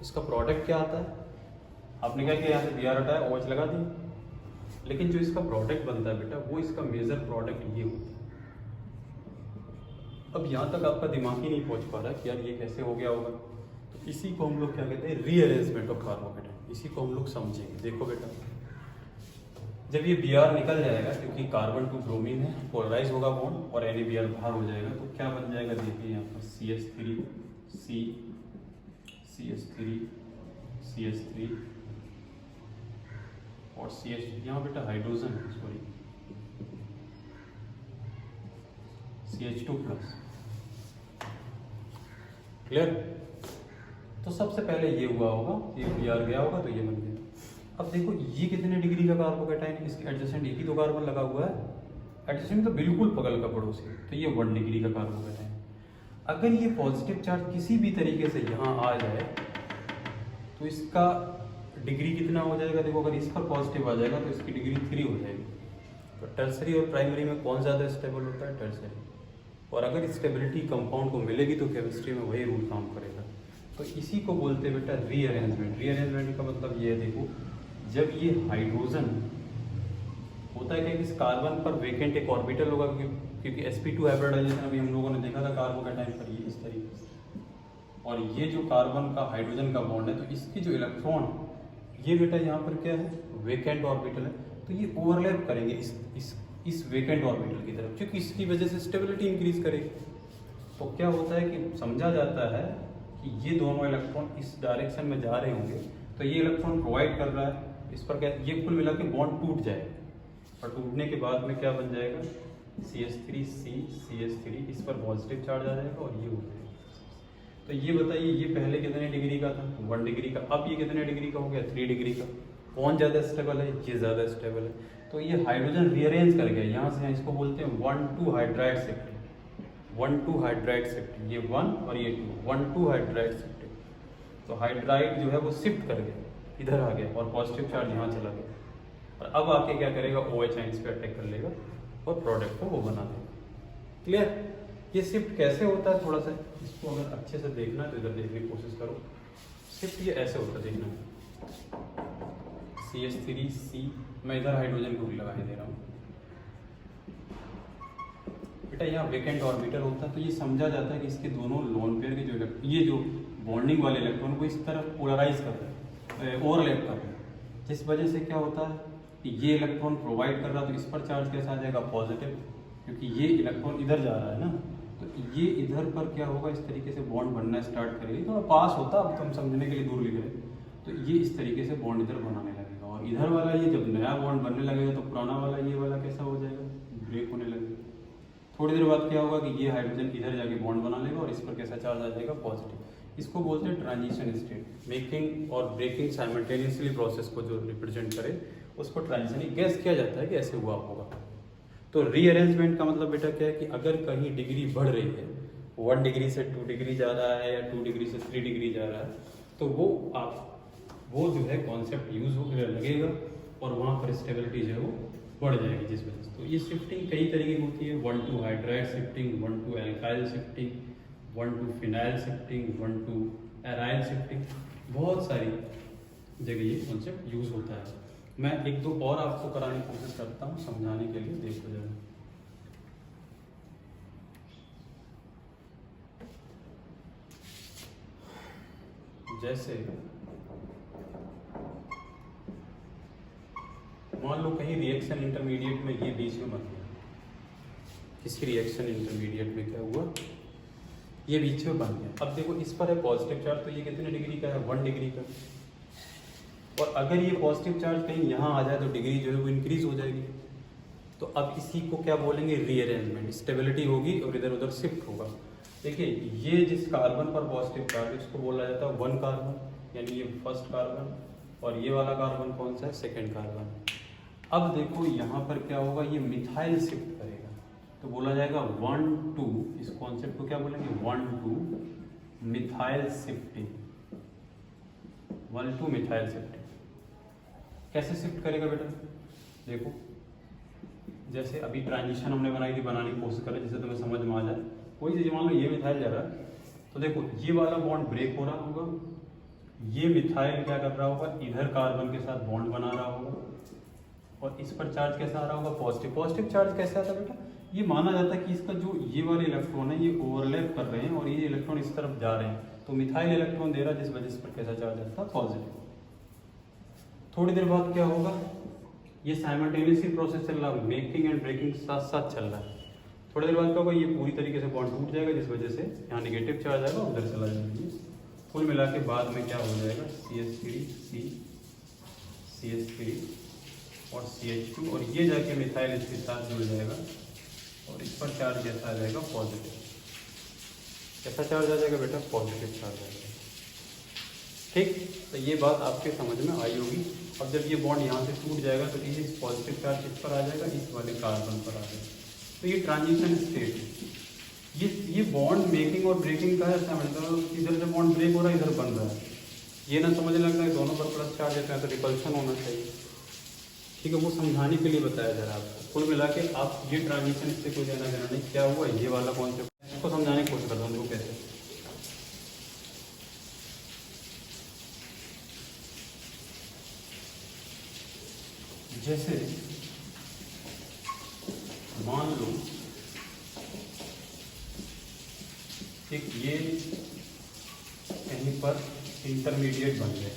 इसका प्रोडक्ट क्या आता है, आपने क्या किया, यहाँ से Br हटाया, OH लगा दिया, लेकिन जो इसका प्रोडक्ट बनता है बेटा वो इसका मेजर प्रोडक्ट ये होता है। अब यहाँ तक आपका दिमाग ही नहीं पहुँच पा रहा कि यार ये कैसे हो गया होगा, तो इसी को हम लोग क्या कहते हैं, रीअरेंजमेंट ऑफ कार्बोकैटायन। इसी को हम लोग समझेंगे। देखो बेटा जब ये Br निकल जाएगा, क्योंकि कार्बन टू ब्रोमीन है, पोलराइज होगा बॉन्ड और NaBr बाहर हो जाएगा, तो क्या बन जाएगा, देखिए यहाँ पर CH3 C CH3 CH3 और CH, यहाँ बेटा हाइड्रोजन है, सॉरी CH2 प्लस। क्लियर। तो सबसे पहले ये हुआ होगा, ये Br गया होगा तो ये बन गया। अब देखो ये कितने डिग्री का कार्बोकैटायन, इसके एडजेसेंट एक ही तो कार्बन लगा हुआ है, एडजेसेंट तो बिल्कुल बगल का पड़ोसी, तो ये 1 डिग्री का कार्बोकैटायन। अगर ये पॉजिटिव चार्ज किसी भी तरीके से यहाँ आ जाए तो इसका डिग्री कितना हो जाएगा, देखो अगर इस पर पॉजिटिव आ जाएगा तो इसकी डिग्री 3 हो जाएगी, तो टर्सरी और प्राइमरी में कौन ज़्यादा स्टेबल होता है? टर्सरी। और अगर स्टेबिलिटी कंपाउंड को मिलेगी तो केमिस्ट्री में वही रूल काम करेगा। तो इसी को बोलते हैं बेटा रीअरेंजमेंट। रीअरेंजमेंट का मतलब ये है, देखो जब ये हाइड्रोजन होता है कि इस कार्बन पर वेकेंट एक ऑर्बिटल होगा, क्योंकि sp2 हाइब्रिडाइजेशन अभी हम लोगों ने देखा था कार्बोकैटायन पर, ये इस तरीके से, और ये जो कार्बन का हाइड्रोजन का बॉन्ड है तो इसकी जो इलेक्ट्रॉन, ये बेटा यहाँ पर क्या है? वेकेंट ऑर्बिटल है। तो ये ओवरलैप करेंगे इस वेकेंट ऑर्बिटल की तरफ, क्योंकि इसकी वजह से स्टेबिलिटी इंक्रीज करेगी। तो क्या होता है कि समझा जाता है कि ये दोनों इलेक्ट्रॉन इस डायरेक्शन में जा रहे होंगे, तो ये इलेक्ट्रॉन प्रोवाइड कर रहा है, इस पर क्या, ये कुल मिला के बॉन्ड टूट जाएगा, और टूटने के बाद में क्या बन जाएगा? CH3, इस पर पॉजिटिव चार्ज आ जाएगा और ये हो जाएगा। तो ये बताइए, ये पहले कितने डिग्री का था? 1 डिग्री का। अब ये कितने डिग्री का हो गया? 3 डिग्री का। कौन ज़्यादा स्टेबल है? ये ज़्यादा स्टेबल है। तो ये हाइड्रोजन रीअरेंज कर गया यहाँ से, इसको बोलते हैं 1,2 हाइड्राइड शिफ्टिंग। 1,2 हाइड्राइड शिफ्टिंग, ये 1 और ये 2, 1,2 हाइड्राइड शिफ्टिंग। तो हाइड्राइड जो है वो शिफ्ट कर गया, इधर आ गया, और पॉजिटिव चार्ज यहाँ चला गया, और अब आके क्या करेगा? OH आइंस पे अटैक कर लेगा और प्रोडक्ट को वो बना देगा। क्लियर? ये शिफ्ट कैसे होता है, थोड़ा सा इसको अगर अच्छे से देखना है तो इधर देखने की कोशिश करो। शिफ्ट ये ऐसे होता है, देखना, CH3C, मैं इधर हाइड्रोजन को भी लगा दे रहा हूँ बेटा। यहाँ वेकेंट ऑर्बिटल होता है, तो ये समझा जाता है कि इसके दोनों लोन पेयर के जो ये जो बॉन्डिंग वाले इलेक्ट्रॉन को इस तरफ पोलराइज कर रहे हैं, ओवरलैप कर रहे हैं, जिस वजह से क्या होता है कि ये इलेक्ट्रॉन प्रोवाइड कर रहा है, तो इस पर चार्ज कैसा आ जाएगा? पॉजिटिव, क्योंकि ये इलेक्ट्रॉन इधर जा रहा है ना, तो ये इधर पर क्या होगा? इस तरीके से बॉन्ड बनना स्टार्ट करेगी। थोड़ा पास होता, अब तो हम समझने के लिए दूर लिख रहे, तो ये इस तरीके से बॉन्ड इधर बनाने लगेगा, और इधर वाला ये जब नया बॉन्ड बनने लगेगा तो पुराना वाला ये वाला कैसा हो जाएगा? ब्रेक होने लगेगा। थोड़ी देर बाद क्या होगा कि ये हाइड्रोजन इधर जाके बॉन्ड बना लेगा और इस पर कैसा चार्ज आ जाएगा? पॉजिटिव। इसको बोलते हैं ट्रांजिशन स्टेट। मेकिंग और ब्रेकिंग साइमल्टेनियसली प्रोसेस को जो रिप्रेजेंट करे उसको ट्रांजिशन गैस किया जाता है कि ऐसे हुआ होगा। तो रीअरेंजमेंट का मतलब बेटा क्या है कि अगर कहीं डिग्री बढ़ रही है, 1 डिग्री से 2 डिग्री जा रहा है या 2 डिग्री से 3 डिग्री जा रहा है, तो वो जो है कॉन्सेप्ट यूज हो लगेगा और वहाँ पर स्टेबिलिटी जो है वो बढ़ जाएगी जिस वजह से। तो ये शिफ्टिंग कई तरीके की होती है, 1,2 hydride shifting, 1,2 alkyl shifting, 1,2 phenyl shifting, 1,2 aryl shifting, बहुत सारी जगह ये कॉन्सेप्ट यूज होता है। मैं 1-2 और आपको कराने की कोशिश करता हूँ समझाने के लिए, देखो जरा। जैसे मान लो कहीं रिएक्शन इंटरमीडिएट में ये बीच में बन गया, किसी रिएक्शन इंटरमीडिएट में क्या हुआ? ये बीच में बन गया। अब देखो इस पर है पॉजिटिव चार्ज, तो ये कितने डिग्री का है? 1 डिग्री का। और अगर ये पॉजिटिव चार्ज कहीं यहाँ आ जाए तो डिग्री जो है वो इंक्रीज हो जाएगी। तो अब इसी को क्या बोलेंगे? रीअरेंजमेंट। स्टेबिलिटी होगी और इधर उधर शिफ्ट होगा। देखिए ये जिस कार्बन पर पॉजिटिव चार्ज इसको बोला जाता है 1 कार्बन, यानी ये फर्स्ट कार्बन, और ये वाला कार्बन कौन सा है? Second carbon. अब देखो यहाँ पर क्या होगा? ये मिथाइल शिफ्ट करेगा, तो बोला जाएगा 1,2, इस कॉन्सेप्ट को क्या बोलेंगे? 1,2 मिथाइल शिफ्टिंग। 1,2 मिथाइल शिफ्टिंग कैसे शिफ्ट करेगा बेटा? देखो जैसे अभी ट्रांजिशन हमने बनाई थी, बनाने की कोशिश करें जिससे तुम्हें समझ में आ जाए। कोई चीज मान लो ये मिथाइल जा रहा है, तो देखो ये वाला बॉन्ड ब्रेक हो रहा होगा, ये मिथाइल क्या कर रहा होगा? इधर कार्बन के साथ बॉन्ड बना रहा होगा, और इस पर चार्ज कैसा आ रहा होगा? पॉजिटिव। पॉजिटिव चार्ज कैसे आता है बेटा? ये माना जाता है कि इसका जो ये वाले इलेक्ट्रॉन है ये ओवरलैप कर रहे हैं और ये इलेक्ट्रॉन इस तरफ जा रहे हैं, तो मिथाइल इलेक्ट्रॉन दे रहा है जिस वजह से इस पर कैसा चार्ज आता है? पॉजिटिव। थोड़ी देर बाद क्या होगा? ये साइमल्टेनियसली प्रोसेस चल रहा है, मेकिंग एंड ब्रेकिंग साथ साथ चल रहा है। थोड़ी देर बाद क्या होगा? ये पूरी तरीके से बॉन्ड टूट जाएगा जिस वजह से यहाँ नेगेटिव चार्ज आएगा, उधर चला जाएगा। कुल मिला के बाद में क्या हो जाएगा? CH3C, CH3 और CH2, और ये जाके मिथाइल इसके साथ जुड़ जाएगा और इस पर चार्ज कैसा आ जाएगा? पॉजिटिव। कैसा चार्ज आ जाएगा बेटा? पॉजिटिव चार्ज आ जाएगा। ठीक, तो ये बात आपके समझ में आई होगी। अब जब ये बॉन्ड यहाँ से टूट जाएगा तो ये पॉजिटिव चार्ज इस पर आ जाएगा, इस वाले कार्बन पर आ जाएगा। तो ये ट्रांजिशन स्टेट है। ये बॉन्ड मेकिंग और ब्रेकिंग का है, मतलब इधर से बॉन्ड ब्रेक हो रहा है, इधर बन रहा है। ये ना समझने लगता है दोनों पर प्लस चार्ज है तो रिपल्शन होना चाहिए। ठीक है, वो समझाने के लिए बताया जा रहा है आपको। कुल मिला के आप ये ट्रांजिशन से कोई लेना देना नहीं, क्या हुआ ये वाला कॉन्सेप्ट इसको समझाने की कोशिश करता हूँ। देखो कैसे, जैसे मान लो एक ये कहीं पर इंटरमीडिएट बन गया,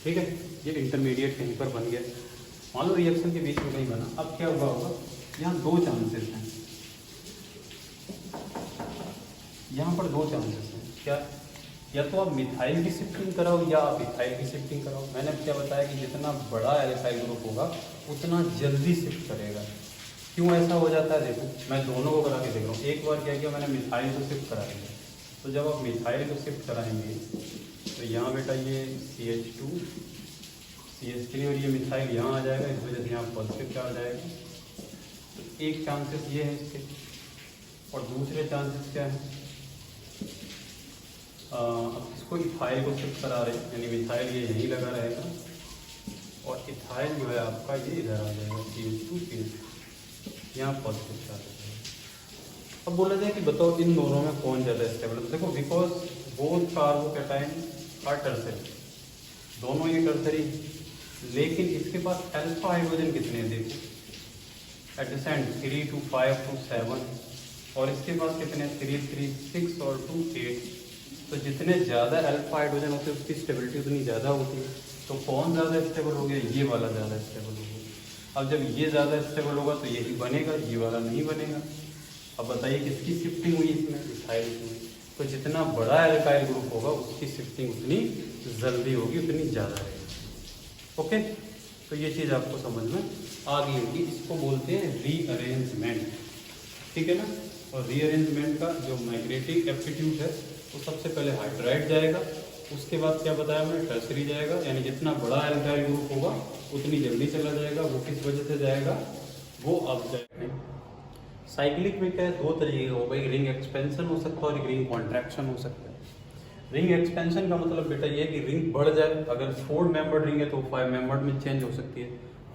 ठीक है, ये इंटरमीडिएट कहीं पर बन गया, मान लो रिएक्शन के बीच में कहीं बना। अब क्या हुआ होगा, यहाँ दो चांसेस हैं, यहाँ पर दो चांसेस हैं, क्या, या तो आप मिथाइल की शिफ्टिंग कराओ या आप इथाइल की शिफ्टिंग कराओ। मैंने अब क्या बताया कि जितना बड़ा एल्काइल ग्रुप होगा उतना जल्दी शिफ्ट करेगा। क्यों ऐसा हो जाता है, देखो मैं दोनों को करा के देख रहा हूँ। एक बार क्या किया मैंने, मिथाइल को शिफ्ट करा दिया, तो जब आप मिथाइल को शिफ्ट कराएंगे तो यहाँ बेटा ये CH2 CH3 और ये मिथाइल यहाँ आ जाएगा, इस वजह से यहाँ पॉजिटिव चार्ज आएगा। तो एक चांसेस ये है इसके, और दूसरे चांसेस क्या है, अब इसको इथाइल को शिफ्ट करा रहे हैं, यानी मिथाइल ये यहीं लगा रहेगा और इथाइल जो है आपका ये इधर आ जाएगा, CH2 CH2 यहाँ पॉजिटिव चार्ज आ जाएगा। अब बोला जाए कि बताओ इन दोनों में कौन ज़्यादा स्टेबल है। देखो because both carbocation are tertiary, दोनों ये टर्सरी, लेकिन इसके पास अल्फा हाइड्रोजन कितने हैं देखो, एडजेसेंट 3 to 5 to 7, और इसके पास कितने 3 3 6 और 2 8। तो जितने ज़्यादा अल्फा हाइड्रोजन होते हैं उसकी स्टेबिलिटी उतनी ज़्यादा होती है। तो कौन ज़्यादा स्टेबल हो गया, ये वाला ज़्यादा स्टेबल हो गया। अब जब ये ज़्यादा स्टेबल होगा तो यही बनेगा, ये वाला नहीं बनेगा। अब बताइए किसकी शिफ्टिंग हुई इसमें, इथाइल की हुई। तो जितना बड़ा एल्काइल ग्रुप होगा उसकी शिफ्टिंग उतनी जल्दी होगी, उतनी ज़्यादा रहेगी। ओके, तो ये चीज़ आपको समझ में आ गई होगी। इसको बोलते हैं रीअरेंजमेंट, ठीक है ना। और रीअरेंजमेंट का जो मैग्नेटिक एप्टीट्यूड है तो सबसे पहले हाइड्राइड जाएगा, उसके बाद क्या बताया मैंने, टर्सरी जाएगा, यानी जितना बड़ा एल्काइल ग्रुप होगा उतनी जल्दी चला जाएगा। वो किस वजह से जाएगा, वो अब जाएगा। साइक्लिक में क्या है, दो तरीके हो गई, रिंग एक्सपेंशन हो सकता है और रिंग कॉन्ट्रैक्शन हो सकता है। रिंग एक्सपेंशन का मतलब बेटा ये है कि रिंग बढ़ जाए। अगर 4 मेंबर्ड रिंग है तो 5 मेंबर्ड में चेंज हो सकती है,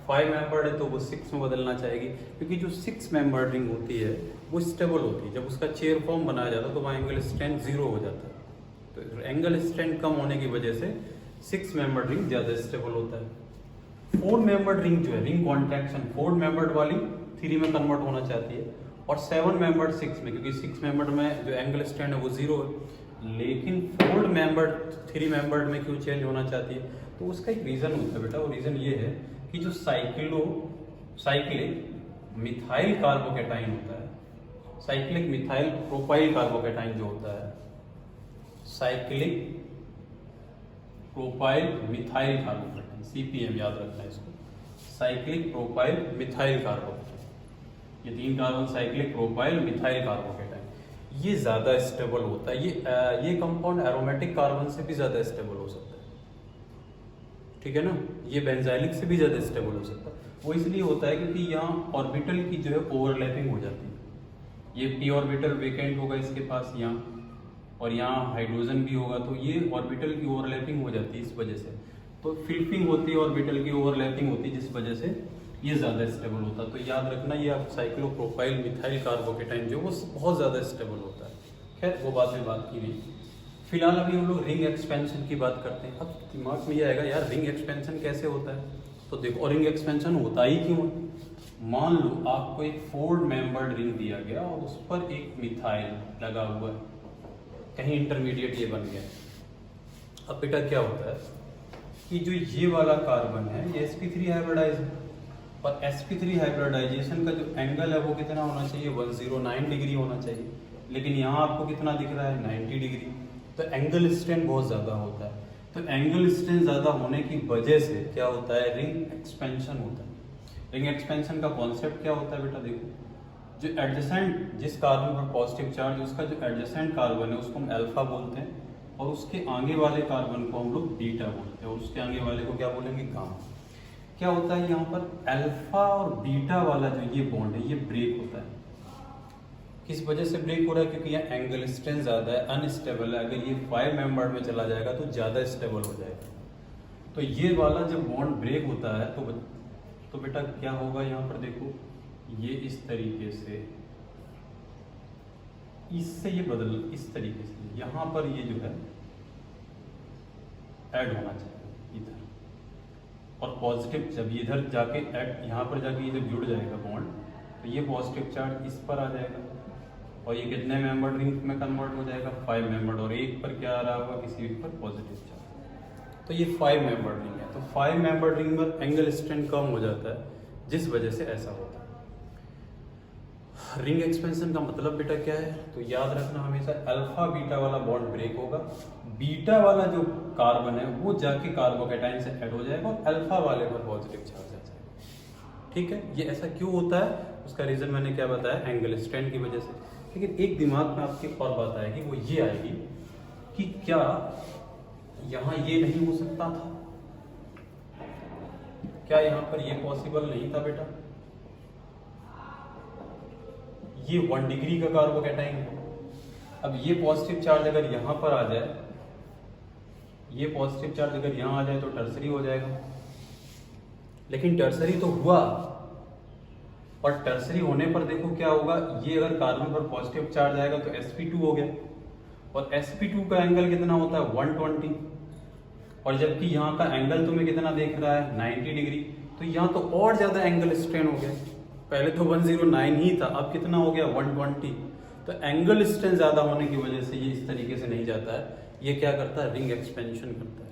5 मेंबर्ड है तो वो 6 में बदलना चाहेगी, क्योंकि जो 6 मेंबर्ड रिंग होती है वो स्टेबल होती है। जब उसका चेयर फॉर्म बनाया जाता है तो वहाँ एंगल स्ट्रेंथ 0 हो जाता है। तो एंगल स्ट्रेंथ कम होने की वजह से 6 मेंबर्ड रिंग ज़्यादा स्टेबल होता है। 4 मेंबर्ड रिंग जो है, रिंग कॉन्ट्रैक्शन 4 मेंबर्ड वाली 3 में कन्वर्ट होना चाहती है, और 7 मेंबर्ड 6 में, क्योंकि 6 मेंबर्ड में जो एंगल स्ट्रेंथ है वो 0 है। लेकिन 4 मेंबर्ड 3 मेंबर्ड में क्यों चेंज होना चाहिए, तो उसका एक रीज़न होता है बेटा। वो रीज़न ये है कि जो साइक्लिक मिथाइल कार्बोकैटाइन होता है, साइक्लिक मिथाइल प्रोपाइल कार्बोकैटाइन जो होता है, cyclic propyl methyl carbocation, CPM याद रखना है इसको, साइक्लिक प्रोपाइल मिथाइल कार्बोकैटाइन, ये 3 carbon cyclic propyl methyl carbocation, ये ज़्यादा स्टेबल होता है। ये कंपाउंड एरोमेटिक कार्बन से भी ज़्यादा स्टेबल हो सकता है, ठीक है ना। ये बेंजाइलिक से भी ज़्यादा स्टेबल हो सकता है। वो इसलिए होता है क्योंकि यहाँ ऑर्बिटल की जो है ओवरलैपिंग हो जाती है। ये p ऑर्बिटल वेकेंट होगा इसके पास यहाँ, और यहाँ हाइड्रोजन भी होगा, तो ये ऑर्बिटल की ओवरलैपिंग हो जाती है। इस वजह से तो फिल्पिंग होती है, ऑर्बिटल की ओवरलैपिंग होती है, जिस वजह से ये ज़्यादा स्टेबल होता है। तो याद रखना, ये आप साइक्लोप्रोपाइल मिथाइल कार्बोकैटाइन जो वो बहुत ज़्यादा स्टेबल होता है। खैर वो बाद में बात की नहीं, फिलहाल अभी हम लोग रिंग एक्सपेंशन की बात करते हैं। अब दिमाग में ये आएगा यार रिंग एक्सपेंशन कैसे होता है, तो देखो रिंग एक्सपेंशन होता ही क्यों है। मान लो आपको एक 4 मेंबर्ड रिंग दिया गया और उस पर एक मिथाइल लगा हुआ है, कहीं इंटरमीडिएट ये बन गया। अब बेटा क्या होता है कि जो ये वाला कार्बन है ये sp3 हाइब्रिडाइज है, और sp3 हाइब्रिडाइजेशन का जो एंगल है वो कितना होना चाहिए, 109 डिग्री होना चाहिए, लेकिन यहाँ आपको कितना दिख रहा है, 90 डिग्री। तो एंगल स्ट्रेंथ बहुत ज़्यादा होता है। तो एंगल स्ट्रेंथ ज़्यादा होने की वजह से क्या होता है, रिंग एक्सपेंशन होता है। रिंग एक्सपेंशन का कॉन्सेप्ट क्या होता है बेटा, देखो जो एडजेसेंट, जिस कार्बन पर पॉजिटिव चार्ज, उसका जो एडजेसेंट कार्बन है उसको हम अल्फा बोलते हैं, और उसके आगे वाले कार्बन को हम लोग बीटा बोलते हैं, और उसके आगे वाले को क्या बोलेंगे, गामा। क्या होता है यहाँ पर अल्फा और बीटा वाला जो ये बॉन्ड है ये ब्रेक होता है। किस वजह से ब्रेक हो रहा है, क्योंकि यहाँ एंगल स्ट्रेंथ ज़्यादा है, अनस्टेबल है। अगर ये 5 मेंबर में चला जाएगा तो ज़्यादा स्टेबल हो जाएगा। तो ये वाला जब बॉन्ड ब्रेक होता है तो बेटा क्या होगा, यहाँ पर देखो ये इस तरीके से, इससे ये बदल, इस तरीके से यहाँ पर ये जो है ऐड होना चाहिए इधर, और पॉजिटिव जब इधर जाके ऐड, यहाँ पर जाके ये जब जुड़ जाएगा बॉन्ड, तो ये पॉजिटिव चार्ज इस पर आ जाएगा, और ये कितने मेंबर रिंग में कन्वर्ट हो जाएगा, 5 मेंबर, और एक पर क्या आ रहा होगा, किसी एक पर पॉजिटिव चार्ज। तो ये 5 मेंबर रिंग है, तो 5 मेंबर रिंग में एंगल स्ट्रेंथ कम हो जाता है, जिस वजह से ऐसा होता है। रिंग एक्सपेंशन का मतलब बेटा क्या है, तो याद रखना हमेशा अल्फा बीटा वाला बॉन्ड ब्रेक होगा, बीटा वाला जो कार्बन है वो जाके कार्बोकैटायन से ऐड हो जाएगा और अल्फा वाले पर पॉजिटिव चार्ज आ जाएगा। ठीक है, ये ऐसा क्यों होता है, उसका रीजन मैंने क्या बताया, एंगल स्ट्रेंथ की वजह से। लेकिन एक दिमाग में आपकी और बात आएगी, वो ये आएगी कि क्या यहाँ ये नहीं हो सकता था, क्या यहाँ पर ये पॉसिबल नहीं था बेटा, ये 1 डिग्री का कार्बोकैटायन है। अब ये पॉजिटिव चार्ज अगर यहाँ पर आ जाए, ये पॉजिटिव चार्ज अगर यहाँ आ जाए तो टर्सरी हो जाएगा, लेकिन टर्सरी तो हुआ, और टर्सरी होने पर देखो क्या होगा, ये अगर कार्बन पर पॉजिटिव चार्ज आएगा तो sp2 हो गया, और sp2 का एंगल कितना होता है 120, और जबकि यहाँ का एंगल तुम्हें कितना देख रहा है 90 डिग्री, तो यहाँ तो और ज्यादा एंगल स्ट्रेन हो गया, पहले तो 109 ही था, अब कितना हो गया 120। तो एंगल स्ट्रेन ज्यादा होने की वजह से ये इस तरीके से नहीं जाता है, ये क्या करता है, रिंग एक्सपेंशन करता है।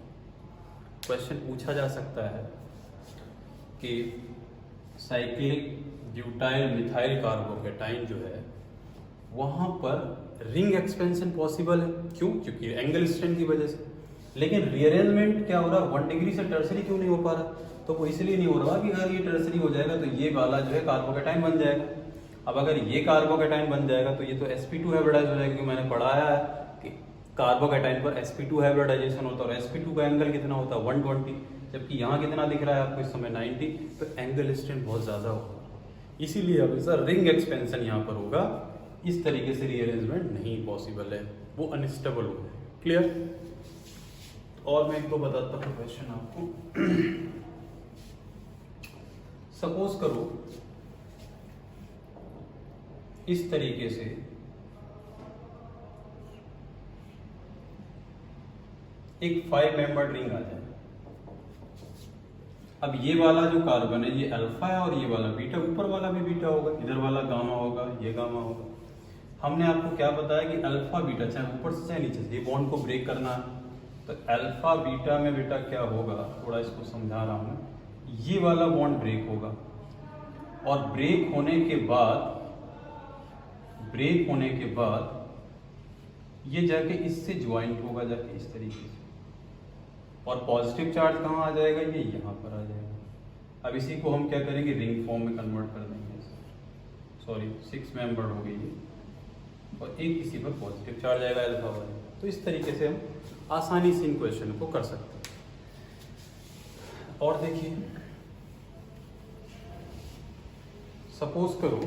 क्वेश्चन पूछा जा सकता है कि साइक्लिक ब्यूटाइल मिथाइल कार्बोकैटायन जो है वहां पर रिंग एक्सपेंशन पॉसिबल है, क्यों, क्योंकि एंगल स्ट्रेन की वजह से। लेकिन रीअरेंजमेंट क्या हो रहा है, 1 डिग्री से टर्सरी क्यों नहीं हो पा रहा, तो वो इसलिए नहीं हो रहा कि अगर ये टर्सरी हो जाएगा तो ये वाला जो है कार्बोकैटायन बन जाएगा। अब अगर ये कार्बोकैटायन बन जाएगा तो ये तो sp2 हाइब्रिडाइज हो जाएगा, क्योंकि मैंने पढ़ाया है कि कार्बोकैटायन पर sp2 हाइब्रिडाइजेशन होता है, और sp2 का एंगल कितना होता है 120, जबकि यहाँ कितना दिख रहा है आपको इस समय 90, तो एंगल स्ट्रेन बहुत ज्यादा होगा, इसीलिए हमेशा रिंग एक्सपेंशन यहाँ पर होगा। इस तरीके से रीअरेंजमेंट नहीं पॉसिबल है, वो अनस्टेबल हो जाएगा। क्लियर? और मैं एक दो बताता हूँ क्वेश्चन आपको। सपोज करो इस तरीके से एक 5 मेंबर रिंग आ जाए। अब ये वाला जो कार्बन है ये अल्फा है और ये वाला बीटा, ऊपर वाला भी बीटा होगा, इधर वाला गामा होगा, ये गामा होगा। हमने आपको क्या बताया कि अल्फा बीटा चाहे ऊपर से चाहे नीचे से ये बॉन्ड को ब्रेक करना है, तो अल्फा बीटा में बेटा क्या होगा, थोड़ा इसको समझा रहा हूं, ये वाला बॉन्ड ब्रेक होगा, और ब्रेक होने के बाद ये जाके इससे ज्वाइंट होगा, जाके इस तरीके से, और पॉजिटिव चार्ज कहाँ आ जाएगा, ये यहाँ पर आ जाएगा। अब इसी को हम क्या करेंगे, रिंग फॉर्म में कन्वर्ट कर देंगे, सॉरी 6 मेंबर हो गई ये, और एक किसी पर पॉजिटिव चार्ज आएगा अल्फा वाले। तो इस तरीके से हम आसानी से इन क्वेश्चन को कर सकते हैं। और देखिए, सपोज करो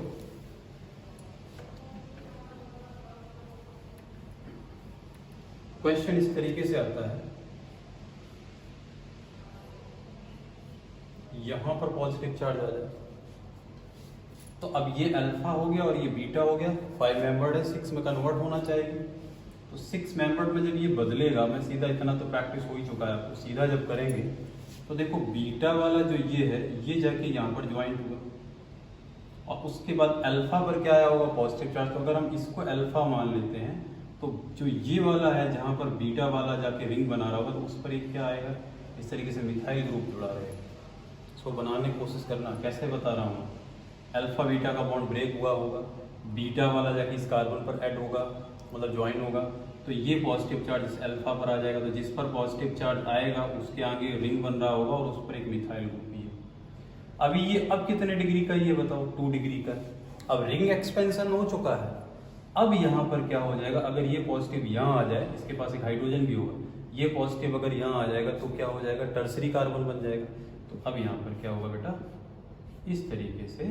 क्वेश्चन इस तरीके से आता है, यहां पर पॉजिटिव चार्ज आ जाए, तो अब ये अल्फा हो गया और ये बीटा हो गया, 5 मेंबर्ड है, 6 में कन्वर्ट होना चाहिए। तो 6 मेंबर्ड में जब ये बदलेगा, मैं सीधा, इतना तो प्रैक्टिस हो ही चुका है आपको, सीधा जब करेंगे तो देखो बीटा वाला जो ये है ये जाके यहाँ पर ज्वाइंट हुआ, और उसके बाद अल्फा पर क्या आया होगा, पॉजिटिव चार्ज। तो अगर हम इसको अल्फा मान लेते हैं तो जो ये वाला है जहाँ पर बीटा वाला जाके रिंग बना रहा होगा, तो उस पर एक क्या आएगा, इस तरीके से मिथाइल ग्रुप जुड़ा रहेगा। इसको बनाने की कोशिश करना, कैसे बता रहा हूँ, अल्फा बीटा का बॉन्ड ब्रेक हुआ होगा, बीटा वाला जाके इस कार्बन पर ऐड होगा, मतलब ज्वाइन होगा, तो ये पॉजिटिव चार्ज इस अल्फा पर आ जाएगा, तो जिस पर पॉजिटिव चार्ज आएगा उसके आगे रिंग बन रहा होगा और उस पर एक मिथाइल ग्रुप भी है। अभी ये अब कितने डिग्री का, ये बताओ 2 डिग्री का। अब रिंग एक्सपेंशन हो चुका है, अब यहाँ पर क्या हो जाएगा, अगर ये पॉजिटिव यहाँ आ जाए, इसके पास एक हाइड्रोजन भी होगा, ये पॉजिटिव अगर यहाँ आ जाएगा तो क्या हो जाएगा, टर्सरी कार्बन बन जाएगा। तो अब यहाँ पर क्या होगा बेटा, इस तरीके से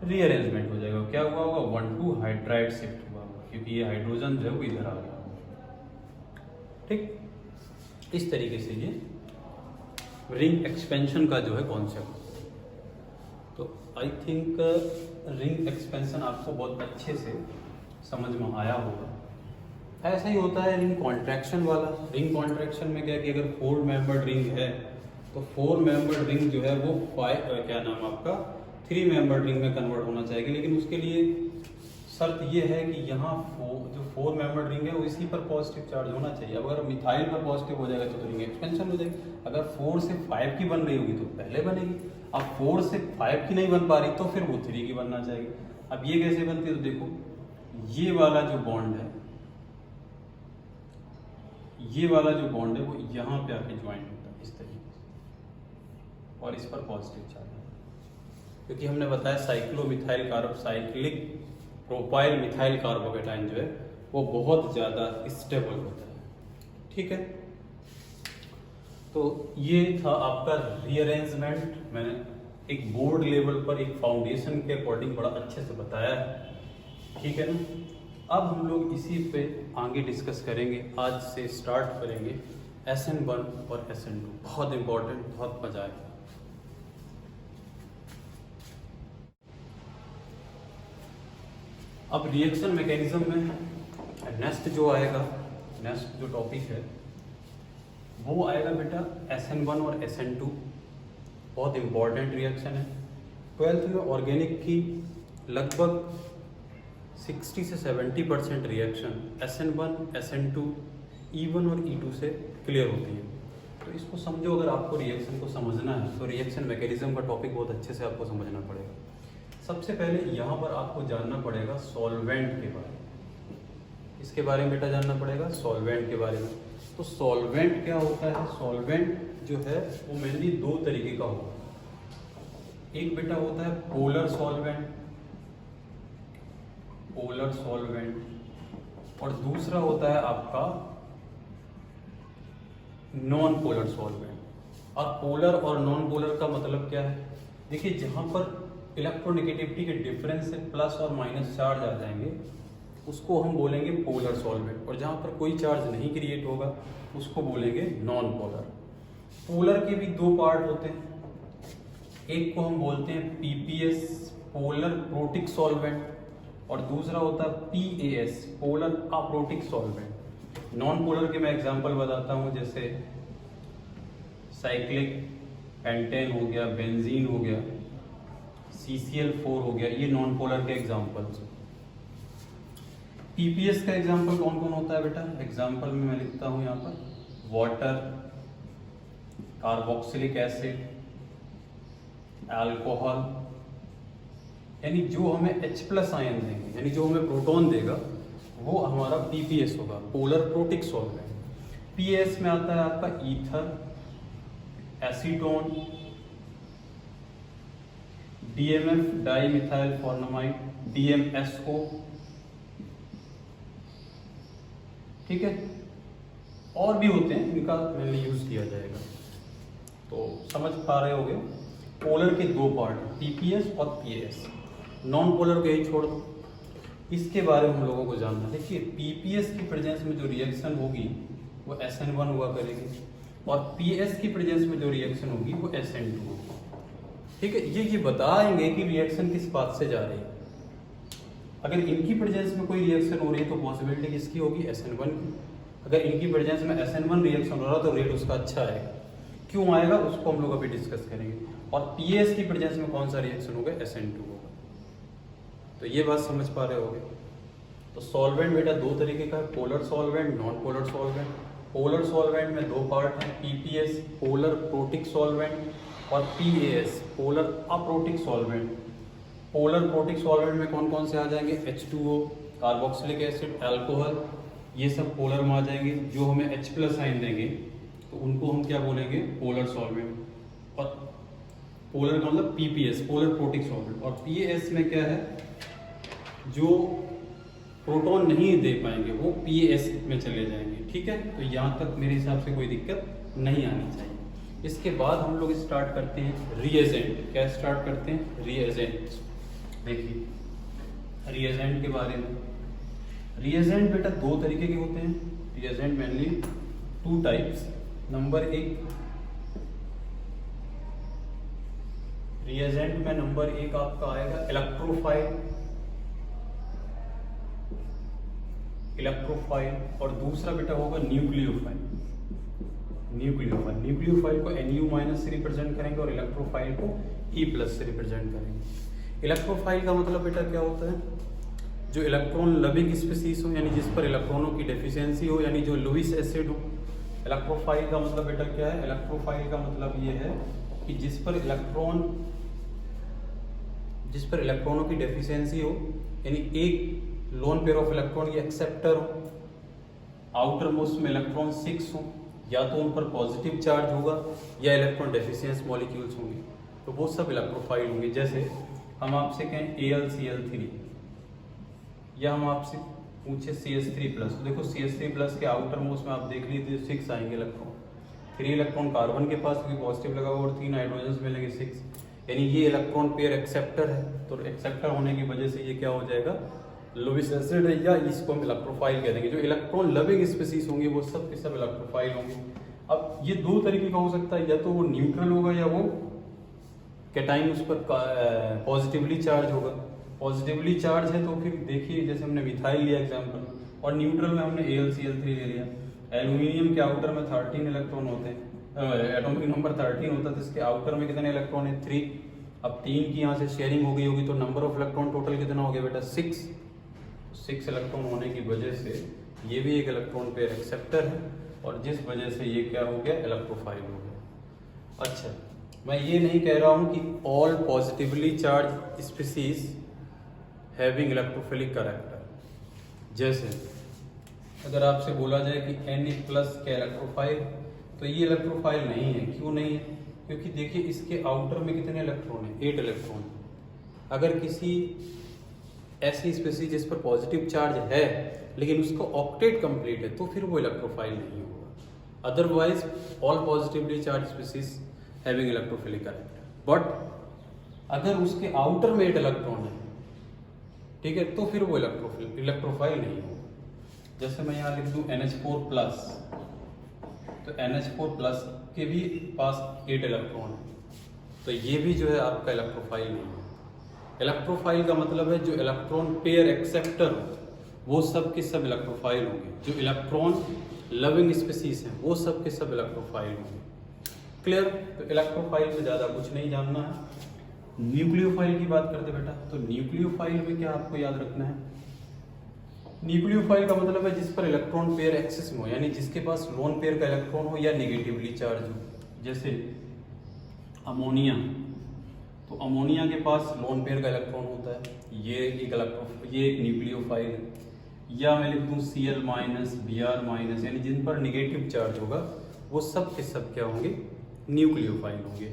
रीअरेंजमेंट हो जाएगा। क्या हुआ होगा, 1,2 हाइड्राइड शिफ्ट हुआ होगा, क्योंकि ये हाइड्रोजन जो है वो इधर आ गया। ठीक, इस तरीके से ये रिंग एक्सपेंशन का जो है कॉन्सेप्ट। तो आई थिंक रिंग एक्सपेंशन आपको बहुत अच्छे से समझ में आया होगा। ऐसा ही होता है रिंग कॉन्ट्रैक्शन वाला। रिंग कॉन्ट्रैक्शन में क्या कि अगर 4 मेंबर्ड रिंग है तो 4 मेंबर्ड रिंग जो है वो 3 मेंबर्ड रिंग में कन्वर्ट होना चाहिए। लेकिन उसके लिए शर्त ये है कि यहाँ जो 4 मेंबर्ड रिंग है वो इसी पर पॉजिटिव चार्ज होना चाहिए। अब अगर मिथाइल पर पॉजिटिव हो जाएगा तो रिंग एक्सपेंशन हो जाएगी। अगर 4 से 5 की बन रही होगी तो पहले बनेगी। अब 4 से 5 की नहीं बन पा रही तो फिर वो 3 की बनना चाहिए। अब ये कैसे बनती है तो देखो, ये वाला जो बॉन्ड है, ये वाला जो बॉन्ड है वो यहाँ पे आके ज्वाइन होता है इस तरीके से, और इस पर पॉजिटिव चार्ज है। क्योंकि हमने बताया साइक्लोमिथाइल साइक्लिक प्रोपाइल मिथाइल कार्बोकेटाइन जो है वो बहुत ज़्यादा स्टेबल होता है। ठीक है, तो ये था आपका रीअरेंजमेंट। मैंने एक बोर्ड लेवल पर एक फाउंडेशन के अकॉर्डिंग बड़ा अच्छे से बताया है। ठीक है ना। अब हम लोग इसी पे आगे डिस्कस करेंगे। आज से स्टार्ट करेंगे SN1 और SN2। बहुत इंपॉर्टेंट, बहुत मजा आएगा। अब रिएक्शन मैकेनिज्म में नेक्स्ट जो आएगा, नेक्स्ट जो टॉपिक है वो आएगा बेटा SN1 और SN2। बहुत इंपॉर्टेंट रिएक्शन है। 12th में ऑर्गेनिक की लगभग 60 से 70% रिएक्शन SN1, SN2, E1 और E2 से क्लियर होती है। तो इसको समझो, अगर आपको रिएक्शन को समझना है तो रिएक्शन मैकेनिज्म का टॉपिक बहुत अच्छे से आपको समझना पड़ेगा। सबसे पहले यहाँ पर आपको जानना पड़ेगा सॉल्वेंट के बारे में। इसके बारे में बेटा जानना पड़ेगा सॉल्वेंट के बारे में। तो सॉल्वेंट क्या होता है? सॉल्वेंट जो है वो मेनली 2 तरीके का होता है। एक बेटा होता है पोलर सॉल्वेंट, और दूसरा होता है आपका नॉन पोलर सॉल्वेंट। और पोलर और नॉन पोलर का मतलब क्या है? देखिए, जहां पर इलेक्ट्रोनेगेटिविटी के डिफरेंस से प्लस और माइनस चार्ज आ जाएंगे उसको हम बोलेंगे पोलर सॉल्वेंट, और जहां पर कोई चार्ज नहीं क्रिएट होगा उसको बोलेंगे नॉन पोलर। पोलर के भी 2 पार्ट होते हैं। एक को हम बोलते हैं PPS, पोलर प्रोटिक सॉल्वेंट, और दूसरा होता है PAS, polar aprotic solvent. Non polar के मैं एग्जांपल बताता हूँ, जैसे साइक्लिक पेंटेन हो गया, बेंजीन हो गया, CCl4 हो गया, ये नॉन पोलर के एग्जांपल्स। PPS का एग्जांपल कौन कौन होता है बेटा? एग्जांपल में मैं लिखता हूँ यहाँ पर वाटर, कार्बोक्सिलिक एसिड, अल्कोहल, यानी जो हमें H+ आयन देंगे, यानी जो हमें प्रोटॉन देगा वो हमारा PPS होगा, पोलर प्रोटिक सॉल्वेंट। PAS में आता है आपका ether, acetone, DMF di methyl formamide, DMSO। ठीक है, और भी होते हैं, इनका मैंने यूज किया जाएगा। तो समझ पा रहे होगे, पोलर के 2 पार्ट, PPS और PAS। नॉन पोलर को यही छोड़ दो, इसके बारे में हम लोगों को जानना है। देखिए, PPS की प्रेजेंस में जो रिएक्शन होगी वो SN1 हुआ करेगी, और PS की प्रेजेंस में जो रिएक्शन होगी वो SN2 होगी। ठीक है, ये बताएंगे कि रिएक्शन किस बात से जा रही है। अगर इनकी प्रेजेंस में कोई रिएक्शन हो रही है तो पॉसिबिलिटी किसकी होगी? SN1 की। अगर इनकी प्रेजेंस में SN1 रिएक्शन हो रहा तो रेट उसका अच्छा आएगा। क्यों आएगा उसको हम लोग अभी डिस्कस करेंगे। और PAS की प्रेजेंस में कौन सा रिएक्शन होगा? SN2 होगा। तो ये बात समझ पा रहे होगे। तो सॉल्वेंट बेटा 2 तरीके का है, polar solvent, non polar solvent. Polar solvent में 2 पार्ट हैं, PPS पोलर प्रोटिक सॉल्वेंट, और PAS polar aprotic solvent. Polar protic solvent में कौन कौन से आ जाएंगे? H2O, कार्बोक्सिलिक एसिड, अल्कोहल, ये सब पोलर में आ जाएंगे। जो हमें H+ आयन देंगे तो उनको हम क्या बोलेंगे? Polar solvent. और पोलर का मतलब PPS, पोलर प्रोटिक सॉल्वेंट। और PAS में क्या है? जो प्रोटॉन नहीं दे पाएंगे वो PAS में चले जाएंगे। ठीक है, तो यहाँ तक मेरे हिसाब से कोई दिक्कत नहीं आनी चाहिए। इसके बाद हम लोग स्टार्ट करते हैं रिएजेंट। क्या स्टार्ट करते हैं? रिएजेंट। देखिए, रिएजेंट के बारे में, रिएजेंट बेटा 2 तरीके के होते हैं। Reagent mainly 2 types. Number 1 reagent में नंबर 1 आपका आएगा इलेक्ट्रोफाइल और दूसरा बेटा होगा न्यूक्लियोफाइल। न्यूक्लियोफाइल को Nu- से रिप्रेजेंट करेंगे और इलेक्ट्रोफाइल को E+ से रिप्रेजेंट करेंगे। इलेक्ट्रोफाइल का मतलब बेटा क्या होता है, जो इलेक्ट्रॉन लविंग स्पीसीज हो, यानी जिस पर इलेक्ट्रॉनों की डेफिशिएंसी हो, यानी जो लुईस एसिड हो। इलेक्ट्रोफाइल का मतलब बेटा क्या है, इलेक्ट्रोफाइल का मतलब ये है कि जिस पर इलेक्ट्रॉनों की डेफिशिएंसी हो, यानी एक लोन पेयर ऑफ इलेक्ट्रॉन ये एक्सेप्टर हो, आउटर मोस्ट में इलेक्ट्रॉन 6 हो, या तो उन पर पॉजिटिव चार्ज होगा या इलेक्ट्रॉन डेफिशिएंस मॉलिक्यूल्स होंगे, तो वो सब इलेक्ट्रोफाइल होंगे। जैसे हम आपसे कहें AlCl3 या हम आपसे पूछे CH3+, तो देखो CH3+ के आउटर मोस्ट में आप देख लीजिए 6 आएंगे इलेक्ट्रॉन, 3 इलेक्ट्रॉन कार्बन के पास क्योंकि पॉजिटिव लगा हुआ और 3 हाइड्रोजन मिलेंगे 6, यानी ये इलेक्ट्रॉन पेयर एक्सेप्टर है। तो एक्सेप्टर होने की वजह से ये क्या हो जाएगा, लुईस एसिड है, या इसको हम इलेक्ट्रोफाइल कह देंगे। जो इलेक्ट्रॉन लविंग स्पीसीज होंगे वो सब के सब इलेक्ट्रोफाइल होंगे। अब ये दो तरीके का हो सकता है, या तो वो न्यूट्रल होगा या वो कैटाइन उस पर पॉजिटिवली चार्ज होगा। पॉजिटिवली चार्ज है तो फिर देखिए जैसे हमने मिथाइल लिया एग्जाम्पल, और न्यूट्रल में हमने AlCl3 ले लिया। एल्यूमिनियम के आउटर में 13 इलेक्ट्रॉन होते हैं, एटॉमिक नंबर 13 होता है, तो इसके आउटर में कितने इलेक्ट्रॉन है 3। अब 3 की यहाँ से शेयरिंग हो गई होगी तो नंबर ऑफ इलेक्ट्रॉन टोटल कितना हो गया बेटा 6 इलेक्ट्रॉन होने की वजह से ये भी एक इलेक्ट्रॉन पेयर एक्सेप्टर है, और जिस वजह से ये क्या हो गया, इलेक्ट्रोफाइल हो गया। अच्छा, मैं ये नहीं कह रहा हूँ कि all positively charge species having electrophilic character. जैसे अगर आपसे बोला जाए कि Na+ का इलेक्ट्रोफाइल, तो ये इलेक्ट्रोफाइल नहीं है। क्यों नहीं है, क्योंकि देखिए इसके आउटर में कितने इलेक्ट्रॉन है, 8 इलेक्ट्रॉन। अगर किसी ऐसी स्पीसीज जिस पर पॉजिटिव चार्ज है लेकिन उसका ऑक्टेट कंप्लीट है, तो फिर वो इलेक्ट्रोफाइल नहीं होगा। Otherwise all positively charge species having electrophilic character. But अगर उसके आउटर में 8 इलेक्ट्रॉन है, ठीक है, तो फिर वो इलेक्ट्रोफाइल नहीं होगा। जैसे मैं यहाँ लिख दूँ NH4+, तो NH4+ के भी पास 8 इलेक्ट्रॉन है, तो ये भी जो है आपका इलेक्ट्रोफाइल नहीं है। इलेक्ट्रोफाइल का मतलब है जो इलेक्ट्रॉन पेयर एक्सेप्टर वो सब के सब इलेक्ट्रोफाइल होंगे। जो इलेक्ट्रॉन लविंग स्पीसीज हैं वो सब के सब इलेक्ट्रोफाइल होंगे। क्लियर? तो इलेक्ट्रोफाइल में ज़्यादा कुछ नहीं जानना है। न्यूक्लियोफाइल की बात करते बेटा, तो न्यूक्लियोफाइल में क्या आपको याद रखना है, न्यूक्लियोफाइल का मतलब है जिस पर इलेक्ट्रॉन पेयर एक्सेस में हो, यानी जिसके पास लोन पेयर का इलेक्ट्रॉन हो या नेगेटिवली चार्ज हो। जैसे अमोनिया, तो अमोनिया के पास लोन पेयर का इलेक्ट्रॉन होता है, ये एक न्यूक्लियोफाइल है। या मैं लिख दूँ Cl-, Br-, यानी जिन पर निगेटिव चार्ज होगा वो सब के सब क्या होंगे, न्यूक्लियोफाइल होंगे।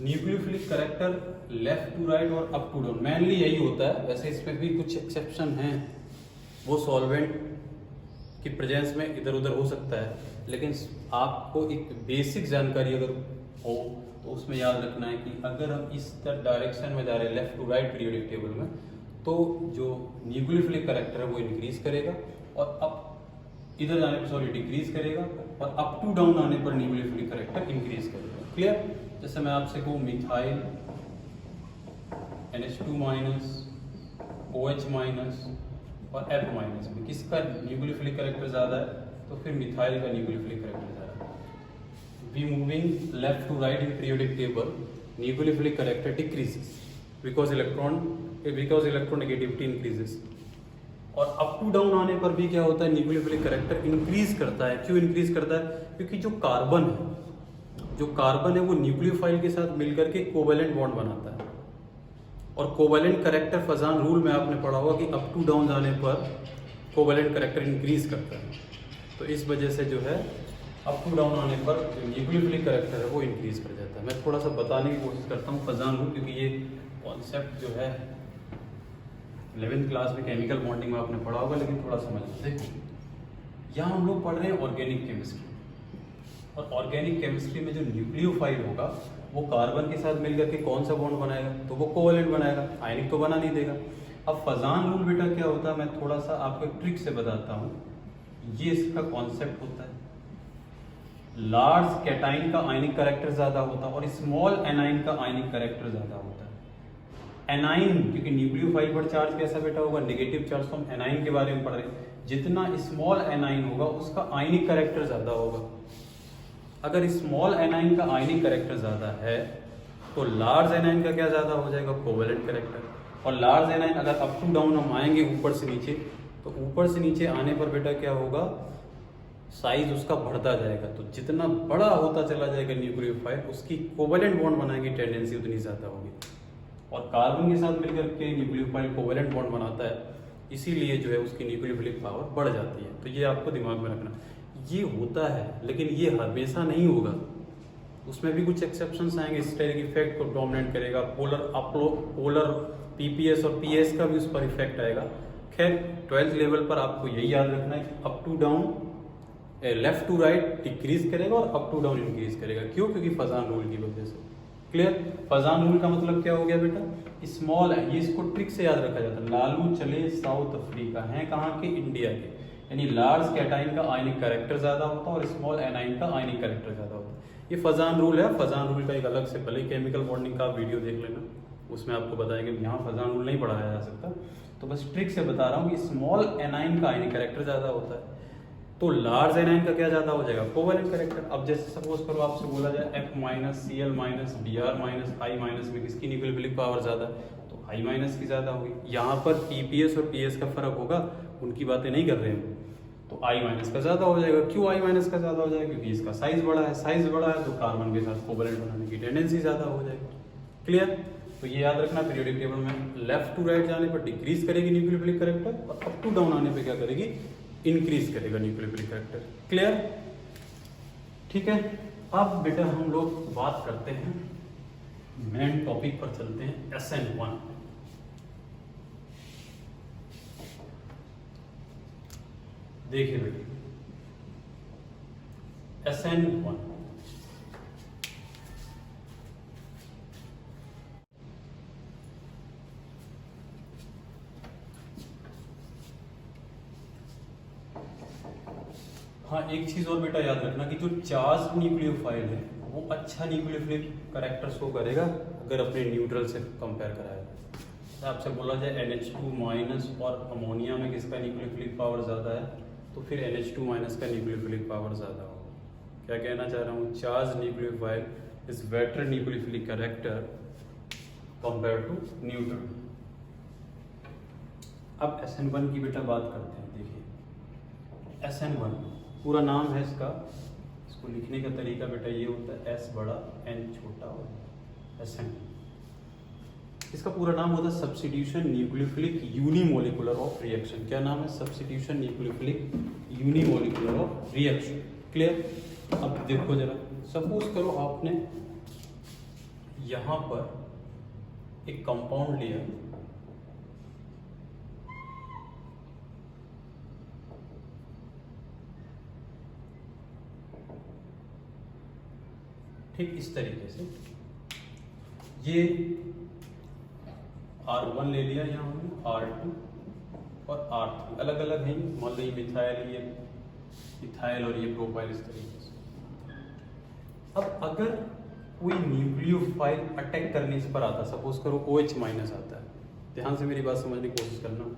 Nucleophilic character left to right और अप टू डाउन मेनली यही होता है। वैसे इसमें भी कुछ एक्सेप्शन हैं, वो सॉल्वेंट की प्रेजेंस में इधर उधर हो सकता है, लेकिन आपको एक बेसिक जानकारी अगर हो तो उसमें याद रखना है कि अगर हम इस डायरेक्शन में जा रहे हैं left to right periodic table में, तो जो न्यूक्लियोफिलिक कैरेक्टर है वो इंक्रीज करेगा, और अप इधर जाने पर डिक्रीज करेगा, और अप टू डाउन आने पर न्यूक्लियोफिलिक कैरेक्टर इंक्रीज करेगा। क्लियर? जैसे मैं आपसे कहूँ मिथाइल NH2-, OH- और F- में किसका न्यूक्लियोफिलिक कैरेक्टर ज़्यादा है, तो फिर मिथाइल का न्यूक्लियोफिलिक कैरेक्टर ज़्यादा है। We moving left to right in periodic table, nucleophilic character decreases because electronegativity increases. और अप टू डाउन आने पर भी क्या होता है, न्यूक्लियोफिलिक कैरेक्टर इंक्रीज करता है। क्यों इंक्रीज करता है? क्योंकि जो कार्बन है वो न्यूक्लियोफाइल के साथ मिलकर के कोवेलेंट बॉन्ड बनाता है, और कोवेलेंट कैरेक्टर फजान रूल में आपने पढ़ा होगा कि अप टू डाउन जाने पर कोवेलेंट कैरेक्टर इंक्रीज करता है। तो इस वजह से जो है अप टू डाउन आने पर जो न्यूक्लियोफिलिक कैरेक्टर है वो इंक्रीज कर जाता है। मैं थोड़ा सा बताने की कोशिश करता हूँ फजान रूल, क्योंकि ये कॉन्सेप्ट जो है 11th क्लास में केमिकल बॉन्डिंग में आपने पढ़ा होगा, लेकिन थोड़ा समझ देखो यहाँ हम लोग पढ़ रहे हैं ऑर्गेनिक केमिस्ट्री, और ऑर्गेनिक केमिस्ट्री में जो न्यूक्लियोफाइल होगा वो कार्बन के साथ मिलकर के कौन सा बॉन्ड बनाएगा, तो वो कोवेलेंट बनाएगा, आयनिक तो बना नहीं देगा। अब फजान रूल बेटा क्या होता है, मैं थोड़ा सा आपको ट्रिक से बताता हूँ। ये इसका कॉन्सेप्ट होता है, लार्ज कैटाइन का आयनिक कैरेक्टर ज्यादा होता है और स्मॉल एनाइन का आयनिक कैरेक्टर ज्यादा होता है। एनाइन क्योंकि न्यूक्लियोफाइल पर चार्ज कैसा बेटा होगा, नेगेटिव चार्ज, तो हम एनाइन के बारे में पढ़ रहे हैं। जितना स्मॉल एनाइन होगा उसका आयनिक कैरेक्टर ज्यादा होगा। अगर स्मॉल एनाइन का आयनिक कैरेक्टर ज्यादा है तो लार्ज एनाइन का क्या ज्यादा हो जाएगा, कोवेलेंट कैरेक्टर। और लार्ज एनाइन अगर अप टू डाउन हम आएंगे ऊपर से नीचे, तो ऊपर से नीचे आने पर बेटा क्या होगा, साइज उसका बढ़ता जाएगा। तो जितना बड़ा होता चला जाएगा न्यूक्लियोफाइल, उसकी कोवेलेंट बॉन्ड बनाने की टेंडेंसी उतनी ज्यादा होगी। और कार्बन के साथ मिलकर के न्यूक्लियोफाइल कोवेलेंट बॉन्ड बनाता है, इसीलिए जो है उसकी न्यूक्लियोफिलिक पावर बढ़ जाती है। तो ये आपको दिमाग में रखना। ये होता है लेकिन ये हमेशा नहीं होगा, उसमें भी कुछ एक्सेप्शंस आएंगे। स्टेरिक इफेक्ट को डोमिनेट करेगा, पोलर पीपीएस और पीएस का भी उस पर इफेक्ट आएगा। खैर 12th लेवल पर आपको यही याद रखना है कि up to down, left to right decrease करेगा और अप टू डाउन इंक्रीज करेगा। क्यों? क्योंकि फजान रूल की वजह से। क्लियर? फजान रूल का मतलब क्या हो गया बेटा, स्मॉल है, ये इसको ट्रिक से याद रखा जाता है। लालू चले साउथ अफ्रीका, है कहाँ के, इंडिया के, यानी लार्ज कैटाइन का आयनिक कैरेक्टर ज्यादा होता है और स्मॉल एनाइन का आयनिक कैरेक्टर ज्यादा होता है। ये फजान रूल है। फजान रूल का एक अलग से भले केमिकल बॉन्डिंग का वीडियो देख लेना, उसमें आपको बताएंगे। यहाँ फजान रूल नहीं पढ़ाया जा सकता, तो बस ट्रिक से बता रहा हूँ कि स्मॉल एनाइन का आयनिक कैरेक्टर ज्यादा होता है तो लार्ज एनाइन का क्या ज्यादा हो जाएगा, कोवेलेंट कैरेक्टर। अब जैसे सपोज करो आपसे बोला जाए F minus Cl minus Br minus I minus में किसकी न्यूक्लियोफिलिक पावर ज्यादा है, तो I माइनस की ज्यादा होगी। यहाँ पर पीपीएस और पीएस का फर्क होगा, उनकी बातें नहीं कर रहे हैं, तो I माइनस का ज्यादा हो जाएगा। क्यों I माइनस का ज्यादा हो जाएगा, क्योंकि इसका साइज बड़ा है। साइज बड़ा है तो कार्बन के साथ कोवेलेंट बनाने की टेंडेंसी ज्यादा हो जाएगी। क्लियर? तो ये याद रखना, पीरियोडिक टेबल में लेफ्ट टू राइट जाने पर डिक्रीज करेगी न्यूक्लियोफिलिक कैरेक्टर और अप टू डाउन आने पर क्या करेगी, इंक्रीज करेगा न्यूक्लियोफिलिक कैरेक्टर। क्लियर? ठीक है। अब बेटा हम लोग बात करते हैं, मेन टॉपिक पर चलते हैं, SN1। देखिए बेटा SN1 हाँ, एक चीज और बेटा याद रखना कि जो चार्ज न्यूक्लियोफाइल है वो अच्छा न्यूक्लियोफिलिक कैरेक्टर शो करेगा अगर अपने न्यूट्रल से कंपेयर कराएगा। आपसे बोला जाए NH2 माइनस और अमोनिया में किसका न्यूक्लियोफिलिक पावर ज़्यादा है, तो फिर NH2 माइनस का न्यूक्लियोफिलिक पावर ज़्यादा होगा। क्या कहना चाह रहा हूँ, charge nucleophile is better nucleophilic character compare to neutral. अब SN1 की बेटा बात करते हैं। देखिए SN1 पूरा नाम है इसका, इसको लिखने का तरीका बेटा ये होता है S बड़ा N छोटा और SN। इसका पूरा नाम होता है substitution nucleophilic unimolecular of reaction. क्या नाम है, substitution nucleophilic unimolecular of reaction. Clear? अब देखो जरा, सपोज करो आपने यहां पर एक कंपाउंड लिया, ठीक इस तरीके से, ये R1 ले लिया यहाँ हमने, R2 और R3 अलग अलग हैं, मान लो ये मिथाइल, ये इथाइल और ये प्रोपाइल, इस तरीके से। अब अगर कोई न्यूक्लियोफाइल अटैक करने इस पर आता, सपोज करो OH माइनस आता है, ध्यान से मेरी बात समझने की कोशिश करना।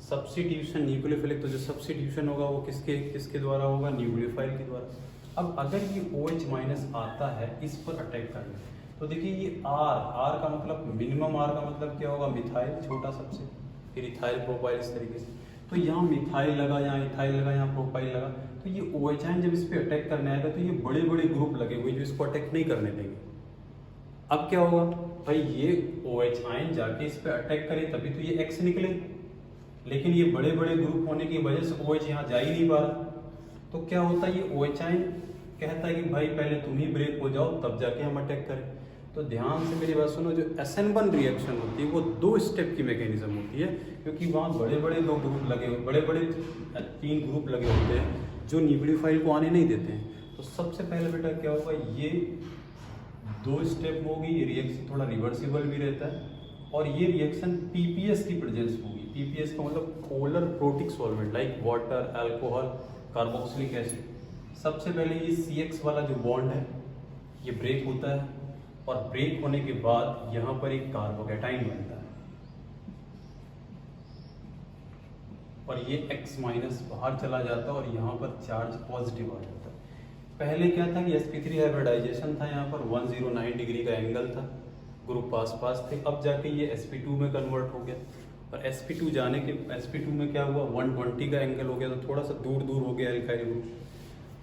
सब्स्टिट्यूशन न्यूक्लियोफिलिक, तो जो सब्स्टिट्यूशन होगा वो किसके द्वारा होगा, न्यूक्लियोफाइल के द्वारा। अब अगर ये OH माइनस आता है इस पर अटैक करने, तो देखिए ये R का मतलब मिनिमम, R का मतलब क्या होगा, मिथाइल छोटा सबसे, फिर इथाइल प्रोपाइल, इस तरीके से। तो यहाँ मिथाइल लगा, यहाँ इथाइल लगा, यहाँ प्रोपाइल लगा, तो ये OH आयन जब इस पर अटैक करने आएगा तो ये बड़े बड़े ग्रुप लगे हुए जो इसको अटैक नहीं करने देंगे। अब क्या होगा भाई, ये OH आयन जाके इस पर अटैक करे तभी तो ये X निकले, लेकिन ये बड़े बड़े ग्रुप होने की वजह से OH यहाँ जा ही नहीं पा रहा। तो क्या होता है, ये OH आयन कहता है कि भाई पहले तुम ही ब्रेक हो जाओ तब जाके हम अटैक करें। तो ध्यान से मेरी बात सुनो, जो SN1 रिएक्शन होती है वो 2 स्टेप की मैकेनिज्म होती है, क्योंकि वहाँ बड़े बड़े 2 ग्रुप लगे हुए, बड़े बड़े 3 ग्रुप लगे होते हैं जो न्यूक्लियोफाइल को आने नहीं देते हैं। तो सबसे पहले बेटा क्या होगा, ये 2 स्टेप होगी, ये रिएक्शन थोड़ा रिवर्सिबल भी रहता है, और ये रिएक्शन पीपीएस की प्रेजेंस होगी। पीपीएस का मतलब polar protic solvent like water, alcohol, carboxylic acid, सबसे पहले ये CX वाला जो बॉन्ड है ये ब्रेक होता है, और ब्रेक होने के बाद यहाँ पर एक कार्बोकैटाइन बनता है, और ये X माइनस बाहर चला जाता है और यहाँ पर चार्ज पॉजिटिव आ जाता है। पहले क्या था कि sp3 हाइब्रिडाइजेशन था, यहाँ पर 109 डिग्री का एंगल था, ग्रुप पास पास थे। अब जाके ये sp2 में कन्वर्ट हो गया, और sp2 में क्या हुआ, 120 का एंगल हो गया, तो थोड़ा सा दूर दूर हो गया एल्काइल ग्रुप।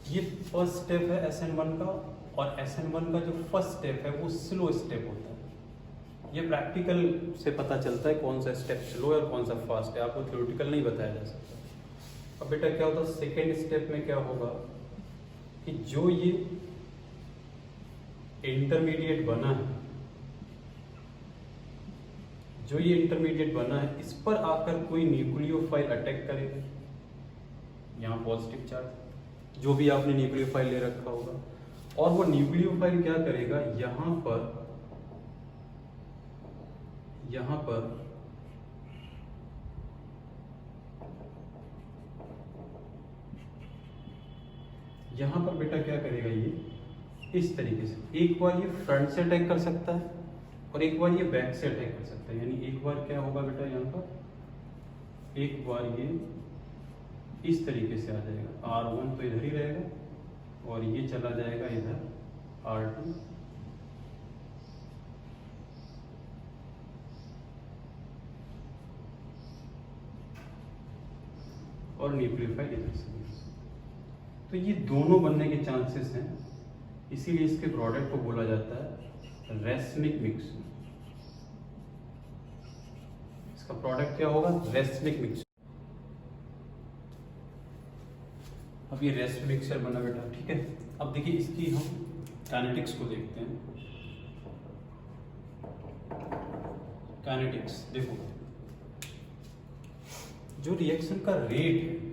ये फर्स्ट स्टेप है SN1 का, और SN1 का जो फर्स्ट स्टेप है वो स्लो स्टेप होता है। ये प्रैक्टिकल से पता चलता है कौन सा स्टेप स्लो है और कौन सा फास्ट है, आपको थ्योरेटिकल नहीं बताया जा सकता। अब बेटा क्या होता है सेकेंड स्टेप में, क्या होगा कि जो ये इंटरमीडिएट बना है, इस पर आकर कोई न्यूक्लियोफाइल अटैक करेगा, यहाँ पॉजिटिव चार्ज जो भी आपने न्यूक्लियोफाइल ले रखा होगा, और वो न्यूक्लियोफाइल क्या करेगा, यहाँ पर बेटा क्या करेगा, ये इस तरीके से एक बार ये फ्रंट से अटैक कर सकता है और एक बार ये बैक से अटैक कर सकता है। यानी एक बार क्या होगा बेटा, यहाँ पर एक बार ये इस तरीके से आ जाएगा, R1 तो इधर ही रहेगा और ये चला जाएगा इधर R2, और न्यूक्लियोफाइल इधर से। तो ये दोनों बनने के चांसेस हैं, इसीलिए इसके प्रोडक्ट को बोला जाता है रेसनिक मिक्सचर। इसका प्रोडक्ट क्या होगा, रेसनिक मिक्सचर। अब ये रेसनिक मिक्सचर बना बेटा, ठीक है। अब देखिए इसकी हम काइनेटिक्स को देखते हैं। काइनेटिक्स देखो, जो रिएक्शन का रेट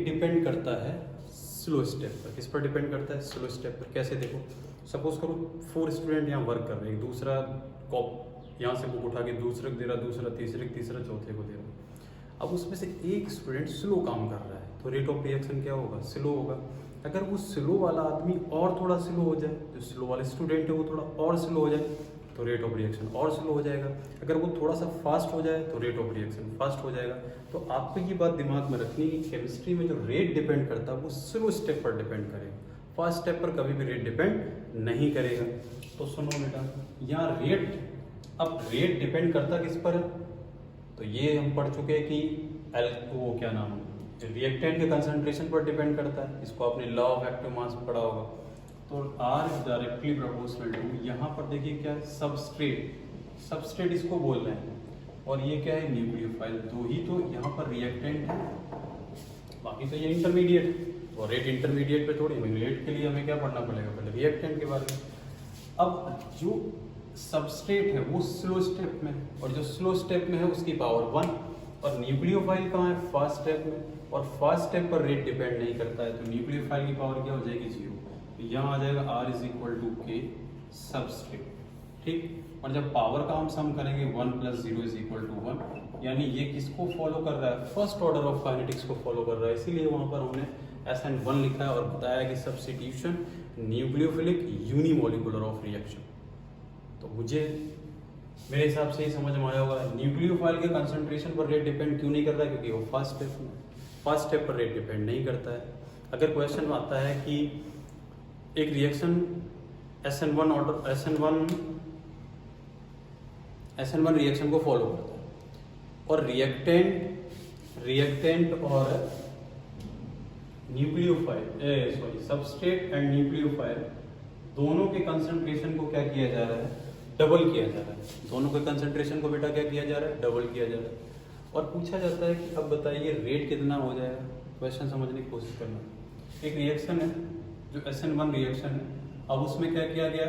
डिपेंड करता है स्लो स्टेप पर। किस पर डिपेंड करता है, स्लो स्टेप पर। कैसे देखो, सपोज करो 4 स्टूडेंट यहाँ वर्क कर रहे हैं, दूसरा कॉप यहाँ से बुक उठा के दूसरे को दे रहा, दूसरा तीसरा चौथे को दे रहा। अब उसमें से एक स्टूडेंट स्लो काम कर रहा है, तो रेट ऑफ रिएक्शन क्या होगा, स्लो होगा। अगर वो स्लो वाला आदमी और थोड़ा स्लो हो जाए, जो स्लो वाले स्टूडेंट है वो थोड़ा और स्लो हो जाए, तो रेट ऑफ रिएक्शन और स्लो हो जाएगा। अगर वो थोड़ा सा फास्ट हो जाए तो रेट ऑफ रिएक्शन फास्ट हो जाएगा। तो आपको ये बात दिमाग में रखनी है, केमिस्ट्री में जो रेट डिपेंड करता है वो स्लो स्टेप पर डिपेंड करेगा, फास्ट स्टेप पर कभी भी रेट डिपेंड नहीं करेगा। तो सुनो बेटा, यहाँ रेट डिपेंड करता किस पर है, तो ये हम पढ़ चुके हैं कि वो क्या नाम है, रिएक्टेंट के कंसंट्रेशन पर डिपेंड करता है। इसको आपने लॉ ऑफ एक्टिव मास पढ़ा होगा। तो R is directly proportional to, यहाँ पर देखिए क्या है, सबस्ट्रेट इसको बोल रहे हैं, और ये क्या है, न्यूक्लियोफाइल। दो ही तो यहाँ पर रिएक्टेंट है, बाकी तो ये इंटरमीडिएट है। और रेट इंटरमीडिएट पे थोड़ी, रेट के लिए हमें क्या पढ़ना पड़ेगा, पहले रिएक्टेंट के बारे में। अब जो सबस्ट्रेट है वो स्लो स्टेप में, और जो स्लो स्टेप में है उसकी पावर 1, और न्यूक्लियोफाइल कहाँ है, फास्ट स्टेप में, और फास्ट स्टेप पर रेट डिपेंड नहीं करता है। तो न्यूक्लियोफाइल की पावर क्या हो जाएगी, 0। यहाँ आ जाएगा R is equal to K substrate, ठीक। और जब पावर का हम सम करेंगे 1 + 0 इज इक्वल टू 1, यानी ये किसको फॉलो कर रहा है, फर्स्ट ऑर्डर ऑफ काइनेटिक्स को फॉलो कर रहा है। इसीलिए वहाँ पर हमने SN1 लिखा है और बताया कि substitution nucleophilic unimolecular of reaction. तो मुझे मेरे हिसाब से ही समझ में आया होगा, न्यूक्लियोफाइल के कंसंट्रेशन पर रेट डिपेंड क्यों नहीं करता, क्योंकि वो फर्स्ट स्टेप पर रेट डिपेंड नहीं करता है। अगर क्वेश्चन आता है कि एक रिएक्शन SN1 रिएक्शन को फॉलो करता है, और रिएक्टेंट और सबस्ट्रेट एंड न्यूक्लियोफाइल दोनों के कंसंट्रेशन को क्या किया जा रहा है, डबल किया जा रहा है। दोनों के कंसंट्रेशन को बेटा क्या किया जा रहा है, डबल किया जा रहा है। और पूछा जाता है कि अब बताइए रेट कितना हो जाएगा। क्वेश्चन समझने की कोशिश करना। एक रिएक्शन है जो SN1 रिएक्शन है, अब उसमें क्या किया गया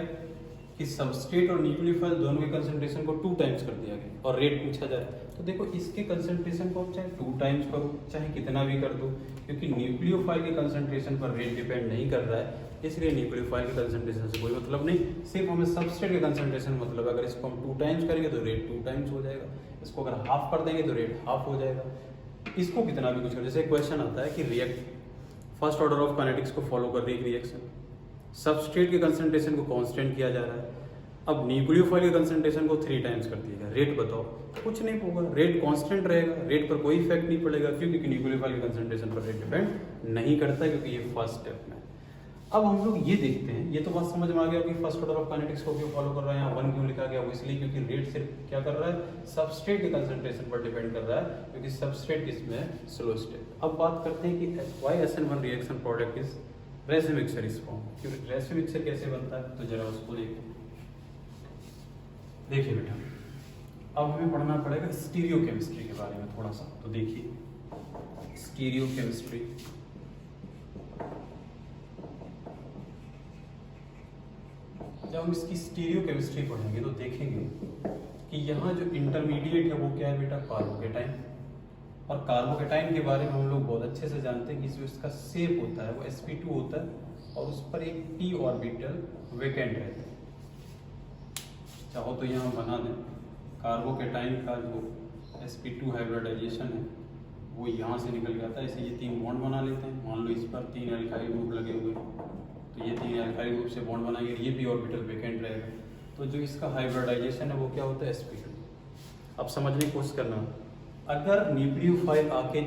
कि सबस्ट्रेट और न्यूक्लियोफाइल दोनों के कंसंट्रेशन को 2 टाइम्स कर दिया गया, और रेट पूछा जाए तो देखो इसके कंसंट्रेशन को चाहे 2 टाइम्स करो चाहे कितना भी कर दो, क्योंकि न्यूक्लियोफाइल के कंसंट्रेशन पर रेट डिपेंड नहीं कर रहा है, इसलिए न्यूक्लियोफाइल के कंसंट्रेशन से कोई मतलब नहीं, सिर्फ हमें सबस्ट्रेट के कंसंट्रेशन मतलब। अगर इसको हम 2 टाइम्स करेंगे तो रेट 2 टाइम्स हो जाएगा, इसको अगर हाफ कर देंगे तो रेट हाफ हो जाएगा। इसको कितना भी कुछ कर, जैसे क्वेश्चन आता है कि फर्स्ट ऑर्डर ऑफ काइनेटिक्स को फॉलो कर रही है रिएक्शन, सबस्ट्रेट के कंसंट्रेशन को कांस्टेंट किया जा रहा है। अब न्यूक्लियोफाइल के कंसंट्रेशन को 3 टाइम्स कर दिया गया। रेट बताओ, कुछ नहीं होगा, रेट कांस्टेंट रहेगा, रेट पर कोई इफेक्ट नहीं पड़ेगा। क्यों? क्योंकि न्यूक्लियोफाइल के कंसंट्रेशन पर रेट डिपेंड नहीं करता, क्योंकि ये फर्स्ट स्टेप में। अब हम लोग ये देखते हैं, ये तो बात समझ में आ गया कि फर्स्ट ऑर्डर ऑफ काइनेटिक्स को क्यों फॉलो कर रहा है, यहाँ 1 क्यों लिखा गया, वो इसलिए क्योंकि रेट सिर्फ क्या कर रहा है, सबस्ट्रेट के कंसंट्रेशन पर डिपेंड कर रहा है, क्योंकि सबस्ट्रेट किसमें है, स्लो स्टेप। अब बात करते हैं कि why SN1 reaction product is racemic mixture is form. क्योंकि रेसिव मिक्सचर कैसे बनता है, तो जरा उसको देखिए बेटा। अब हमें पढ़ना पड़ेगा स्टीरियो केमिस्ट्री के बारे में थोड़ा सा। तो देखिए स्टीरियो केमिस्ट्री, जब हम इसकी स्टीरियो केमिस्ट्री पढ़ेंगे तो देखेंगे कि यहाँ जो इंटरमीडिएट है वो क्या है बेटा, कार्बोकेटाइन। और कार्बोकेटाइन के बारे में हम लोग बहुत अच्छे से जानते हैं कि जो इसका शेप होता है वो sp2 होता है और उस पर एक p ऑर्बिटल वेकेंट रहता है। चाहो तो यहाँ बना दें, कार्बोकेटाइन का जो sp2 हाइब्रिडाइजेशन है वो यहाँ से निकल जाता है। इसे ये 3 बॉन्ड बना लेते हैं। मान लो इस पर 3 एल्काइल ग्रुप लगे हुए हैं, तो ये 3 एल्काइल ग्रुप से बॉन्ड बनाएंगे, ये भी ऑर्बिटल वेकेंट रहेगा। तो जो इसका हाइब्रिडाइजेशन है वो क्या होता है, sp2। अब समझने की कोशिश करना, अगर न्यूक्लियोफाइल आके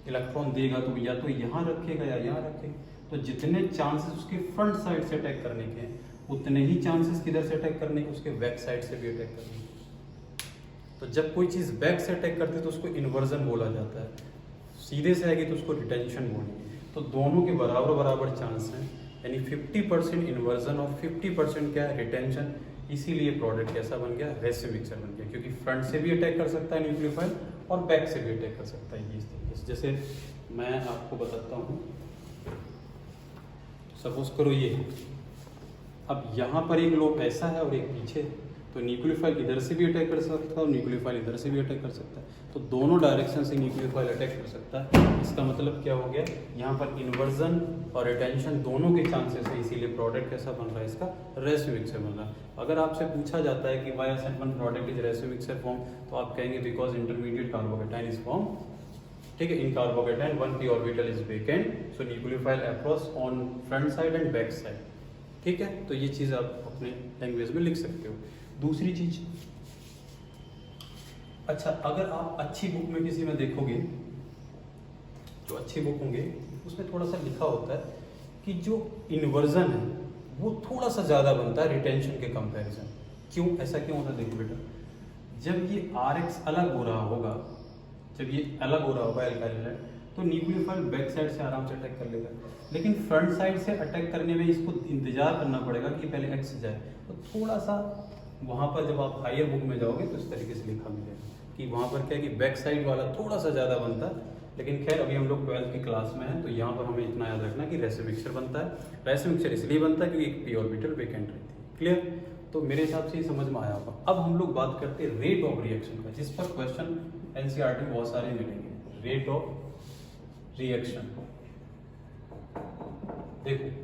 इलेक्ट्रॉन देगा तो या तो यहाँ रखेगा या यहाँ रखेगा, तो जितने चांसेस उसके फ्रंट साइड से अटैक करने के हैं उतने ही चांसेस किधर से अटैक करने के, उसके बैक साइड से भी अटैक करने के। तो जब कोई चीज़ बैक से अटैक करती है तो उसको इन्वर्जन बोला जाता है, सीधे से आएगी तो उसको रिटेंशन बोलेंगे। तो दोनों के बराबर बराबर चांस हैं, यानी 50% इन्वर्जन और 50% क्या है, रिटेंशन। इसीलिए प्रोडक्ट कैसा बन गया, रेसिव मिक्सचर बन गया, क्योंकि फ्रंट से भी अटैक कर सकता है न्यूक्लियोफाइल और बैक से भी अटैक कर सकता है। ये इस तरीके से, जैसे मैं आपको बताता हूँ, सपोज करो ये, अब यहाँ पर एक लोब ऐसा है और एक पीछे, तो न्यूक्लियोफाइल इधर से भी अटैक कर सकता है और न्यूक्लियोफाइल इधर से भी अटैक कर सकता है। तो दोनों डायरेक्शन से न्यूक्लियोफाइल अटैक कर सकता है। इसका मतलब क्या हो गया, यहाँ पर इन्वर्जन और रिटेंशन दोनों के चांसेस है, इसीलिए प्रोडक्ट कैसा बन रहा है, इसका रेसिव मिक्सचर बन रहा है। अगर आपसे पूछा जाता है कि why SN1 product is racemic mixture form, तो आप कहेंगे because intermediate carbocation is form. ठीक है, in carbocation 1p orbital is vacant, so nucleophile across on front side and back side. ठीक है, तो ये चीज़ आप अपने लैंग्वेज में लिख सकते हो। दूसरी चीज, अच्छा अगर आप अच्छी बुक में किसी में देखोगे, जो अच्छी बुक होंगे उसमें थोड़ा सा लिखा होता है कि जो इन्वर्जन है वो थोड़ा सा ज़्यादा बनता है रिटेंशन के कंपैरिजन। क्यों, ऐसा क्यों होता है, देखो बेटा, जब ये RH अलग हो रहा होगा, जब ये अलग हो रहा होगा एल्काइल, तो न्यूक्लियोफाइल बैक साइड से आराम से अटैक कर लेगा, लेकिन फ्रंट साइड से अटैक करने में इसको इंतजार करना पड़ेगा कि पहले X जाए। तो थोड़ा सा वहाँ पर जब आप हायर बुक में जाओगे तो इस तरीके से लिखा मिलेगा कि वहाँ पर क्या है कि बैक साइड वाला थोड़ा सा ज़्यादा बनता है। लेकिन खैर अभी हम लोग 12th की क्लास में हैं, तो यहाँ पर हमें इतना याद रखना कि रेसिव मिक्सचर बनता है। रेसिव मिक्सचर इसलिए बनता है क्योंकि एक p ऑर्बिटल वेकेंट रहती है। क्लियर, तो मेरे हिसाब से ये समझ में आया होगा। अब हम लोग बात करते हैं रेट ऑफ रिएक्शन का, जिस पर क्वेश्चन NCERT में बहुत सारे मिलेंगे। रेट ऑफ रिएक्शन, देखो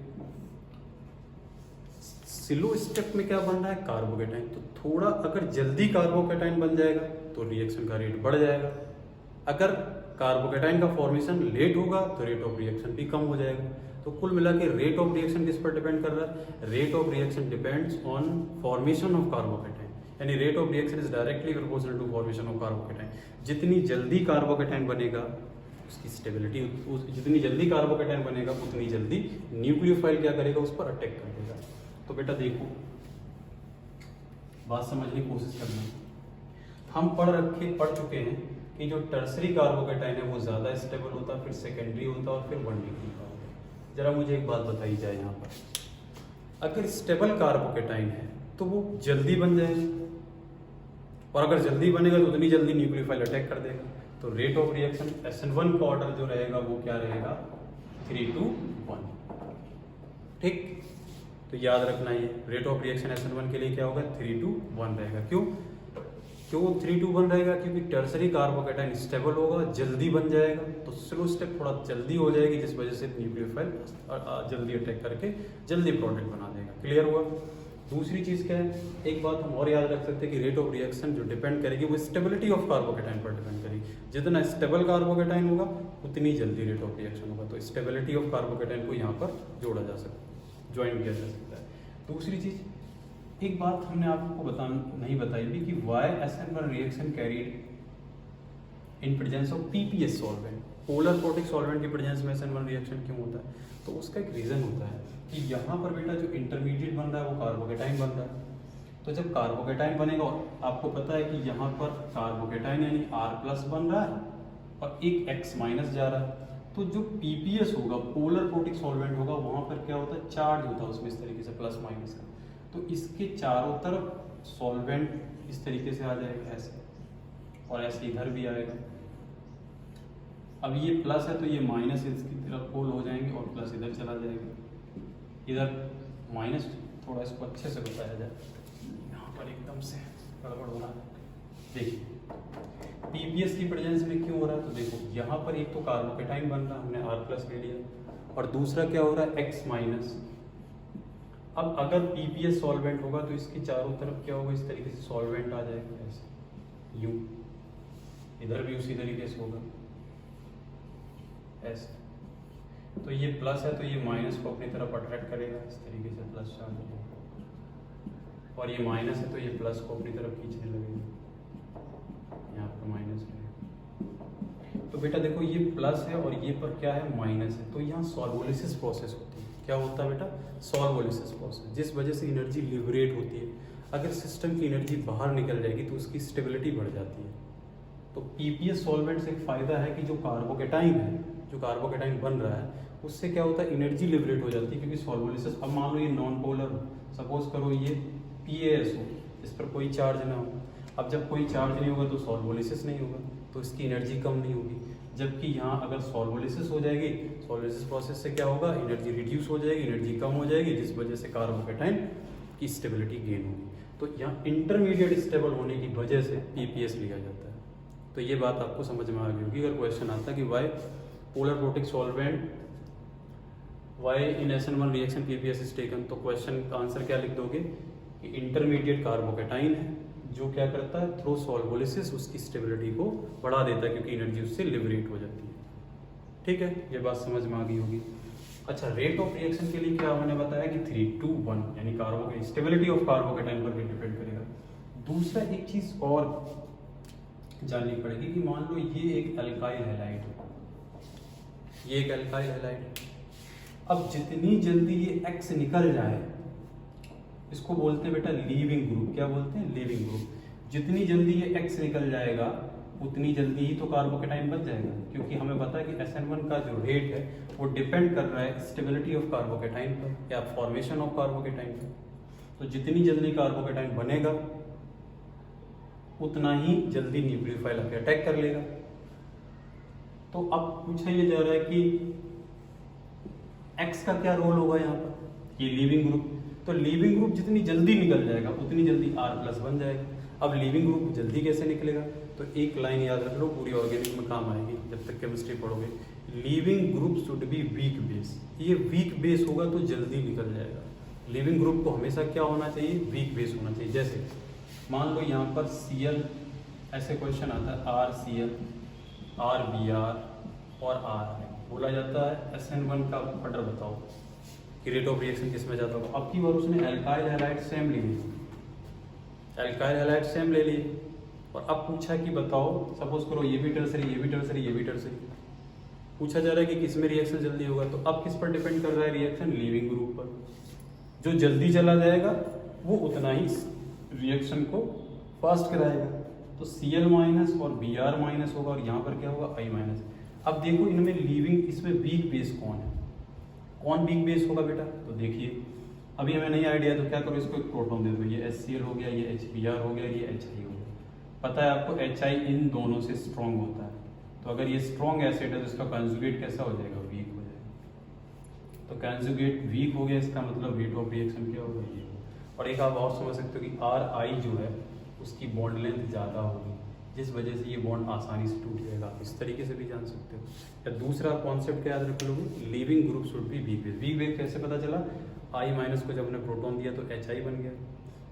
स्लो स्टेप में क्या बन रहा है, कार्बोकेटाइन। तो थोड़ा अगर जल्दी कार्बोकेटाइन बन जाएगा तो रिएक्शन का रेट बढ़ जाएगा, अगर कार्बोकेटाइन का फॉर्मेशन लेट होगा तो रेट ऑफ रिएक्शन भी कम हो जाएगा। तो कुल मिला के रेट ऑफ रिएक्शन किस पर डिपेंड कर रहा है, rate of reaction depends on formation of carbocation, यानी rate of reaction is directly proportional to formation of carbocation. जितनी जल्दी कार्बोकेटाइन बनेगा उसकी स्टेबिलिटी, जितनी जल्दी कार्बोकेटाइन बनेगा उतनी जल्दी न्यूक्लियोफाइल क्या करेगा, उस पर अटैक कर देगा। तो बेटा देखो, बात समझने की कोशिश करना, हम पढ़ चुके हैं कि जो टर्सरी कार्बोकेटाइन है वो ज़्यादा स्टेबल होता है, फिर सेकेंडरी होता है और फिर 1 डिग्री का होता है। जरा मुझे एक बात बताई जाए यहाँ पर, अगर स्टेबल कार्बोकेटाइन है तो वो जल्दी बन जाएगा, और अगर जल्दी बनेगा तो उतनी जल्दी न्यूक्लियोफाइल अटैक कर देगा। तो रेट ऑफ रिएक्शन SN1 का ऑर्डर जो रहेगा वो क्या रहेगा, 3 to 1। ठीक, तो याद रखना ये रेट ऑफ रिएक्शन SN1 के लिए क्या होगा, 3 to 1 रहेगा। क्यों 3 to 1 रहेगा, क्योंकि टर्सरी कार्बोकेटाइन स्टेबल होगा, जल्दी बन जाएगा, तो स्लो स्टेप थोड़ा जल्दी हो जाएगी, जिस वजह से न्यूक्लियोफाइल जल्दी अटैक करके जल्दी प्रोडक्ट बना देगा। क्लियर हुआ। दूसरी चीज़ क्या है, एक बात हम और याद रख सकते हैं कि रेट ऑफ रिएक्शन जो डिपेंड करेगी वो स्टेबिलिटी ऑफ कार्बोकेटाइन पर डिपेंड करेगी। जितना स्टेबल कार्बोकेटाइन होगा उतनी जल्दी रेट ऑफ रिएक्शन होगा। तो स्टेबिलिटी ऑफ कार्बोकेटाइन को यहाँ पर जोड़ा जा सकता है, ज्वाइन किया जा सकता है। दूसरी चीज़, एक बात हमने आपको नहीं बताई भी कि why SN1 reaction carried in presence of PPS solvent, polar protic solvent की प्रेजेंस में SN1 रिएक्शन क्यों होता है? तो उसका एक रीज़न होता है कि यहाँ पर बेटा जो इंटरमीडिएट बन रहा है वो कार्बोकेटाइन बन रहा है। तो जब कार्बोकेटाइन बनेगा, और आपको पता है कि यहाँ पर कार्बोकेटाइन यानी R+ बन रहा है और एक X- जा रहा है, तो जो PPS होगा, पोलर प्रोटिक सॉल्वेंट होगा, वहाँ पर क्या होता है, चार्ज होता है उसमें इस तरीके से प्लस माइनस का। तो इसके चारों तरफ सॉल्वेंट इस तरीके से आ जाएगा ऐसे, और ऐसे इधर भी आएगा। अब ये प्लस है तो ये माइनस इसकी तरफ पोल हो जाएंगे और प्लस इधर चला जाएगा, इधर माइनस। थोड़ा इसको अच्छे से बताया जाए, यहाँ पर एकदम से गड़बड़ हो रहा है। देखिए PPS की प्रेजेंस में क्यों हो रहा है, तो देखो यहाँ पर एक तो कार्बोकेटाइन बन रहा है, हमने R+ ले लिया, और दूसरा क्या हो रहा है, X-। अब अगर PPS सॉल्वेंट होगा तो इसके चारों तरफ क्या होगा, इस तरीके से सॉल्वेंट आ जाएगा ऐसे, यूं, इधर भी उसी तरीके से होगा ऐसे। तो ये प्लस है तो ये माइनस को अपनी तरफ अट्रैक्ट करेगा इस तरीके से, प्लस चार्ज होगा, और ये माइनस है तो ये प्लस को अपनी तरफ खींचने लगेगा, यहाँ पर माइनस है। तो बेटा देखो ये प्लस है और ये पर क्या है, माइनस है। तो यहाँ सॉल्वोलिसिस प्रोसेस होती है। क्या होता है बेटा, सॉल्वोलिसिस प्रोसेस, जिस वजह से एनर्जी लिबरेट होती है। अगर सिस्टम की एनर्जी बाहर निकल जाएगी तो उसकी स्टेबिलिटी बढ़ जाती है। तो PPS सॉल्वेंट से एक फ़ायदा है कि जो कार्बोकेटाइन है, जो कार्बोकेटाइन बन रहा है, उससे क्या होता है, एनर्जी लिबरेट हो जाती है, क्योंकि सॉल्वोलिसिस। अब मान लो ये नॉन पोलर हो, सपोज करो ये PAS हो, इस पर कोई चार्ज ना हो। अब जब कोई चार्ज नहीं होगा तो सॉल्वोलिसिस नहीं होगा, तो इसकी एनर्जी कम नहीं होगी। जबकि यहाँ अगर सॉल्वोलिसिस हो जाएगी, सॉल्वोलिसिस प्रोसेस से क्या होगा, एनर्जी रिड्यूस हो जाएगी, एनर्जी कम हो जाएगी, जिस वजह से कार्बोकेटाइन की स्टेबिलिटी गेन होगी। तो यहाँ इंटरमीडिएट स्टेबल होने की वजह से PPS लिया जाता है। तो ये बात आपको समझ में आ गई होगी। अगर क्वेश्चन आता है कि why polar protic solvent, why in SN1 reaction PPS is taken, तो क्वेश्चन का आंसर क्या लिख दोगे कि इंटरमीडिएट कार्बोकेटाइन है जो क्या करता है, थ्रू सॉल्वोलिसिस उसकी स्टेबिलिटी को बढ़ा देता है, क्योंकि एनर्जी उससे लिबरेट हो जाती है। ठीक है, ये बात समझ में आ गई होगी। अच्छा, रेट ऑफ रिएक्शन के लिए क्या मैंने बताया कि 3, 2, 1 यानी कार्बो स्टेबिलिटी ऑफ कार्बोकेटाइन पर भी डिपेंड करेगा। दूसरा एक चीज और जाननी पड़ेगी कि मान लो ये एक अल्काइल हैलाइड है, ये एक अल्काइल हैलाइड है। अब जितनी जल्दी ये X निकल जाए, इसको बोलते हैं बेटा लीविंग ग्रुप। क्या बोलते हैं, लीविंग ग्रुप। जितनी जल्दी ये X निकल जाएगा उतनी जल्दी ही तो कार्बोकेटाइन बन जाएगा, क्योंकि हमें पता है कि SN1 का जो रेट है वो डिपेंड कर रहा है स्टेबिलिटी ऑफ कार्बोकेटाइन पर या फॉर्मेशन ऑफ कार्बोकेटाइन पर। तो जितनी जल्दी कार्बोकेटाइन बनेगा उतना ही जल्दी न्यूक्लियोफाइल आके अटैक कर लेगा। तो अब पूछा ये जा रहा है कि X का क्या रोल होगा यहाँ पर, ये लीविंग ग्रुप। तो लीविंग ग्रुप जितनी जल्दी निकल जाएगा उतनी जल्दी R+ बन जाएगा। अब लीविंग ग्रुप जल्दी कैसे निकलेगा, तो एक लाइन याद रख लो, पूरी ऑर्गेनिक में काम आएगी जब तक केमिस्ट्री पढ़ोगे। Leaving group should be weak base. ये वीक बेस होगा तो जल्दी निकल जाएगा। लिविंग ग्रुप को हमेशा क्या होना चाहिए, वीक बेस होना चाहिए। जैसे मान लो यहाँ पर Cl, ऐसे क्वेश्चन आता है RCl, RBr और R बोला जाता है SN1 का ऑर्डर बताओ कि रेट ऑफ रिएक्शन किस में जाता होगा। अब की बार उसने एल्काइल हैलाइड सेम ले ली, एल्काइल हैलाइड सेम ले लिए, और अब पूछा कि बताओ, सपोज करो ये भी टर्सरी, ये भी टर्सरी, ये भी टर्सरी, पूछा जा रहा है कि किस में रिएक्शन जल्दी होगा। तो अब किस पर डिपेंड कर रहा है रिएक्शन, लीविंग ग्रुप पर। जो जल्दी चला जाएगा वो उतना ही रिएक्शन को फास्ट कराएगा। तो Cl- और Br- होगा, और यहाँ पर क्या होगा I-। अब देखो इनमें लीविंग, इसमें वीक बेस कौन है, कौन वीक बेस होगा बेटा, तो देखिए अभी हमें नहीं आइडिया, तो क्या करो इसको एक प्रोटॉन दे दो, ये HCl हो गया, ये HBr हो गया, ये HI हो गया। पता है आपको HI इन दोनों से स्ट्रॉन्ग होता है, तो अगर ये स्ट्रॉन्ग एसिड है तो इसका कंजुगेट कैसा हो जाएगा, वीक हो जाएगा। तो कंजुगेट वीक हो गया, इसका मतलब रेट ऑफ रिएक्शन क्या होगा, ये। और एक आप और समझ सकते हो कि RI जो है उसकी बॉन्ड लेंथ ज़्यादा होगी, जिस वजह से ये बॉन्ड आसानी से टूट जाएगा। इस तरीके से भी जान सकते हो। या दूसरा कॉन्सेप्ट क्या याद रख लोगे, leaving group should be weak base. Weak base कैसे पता चला, I- को जब हमने प्रोटॉन दिया तो HI बन गया,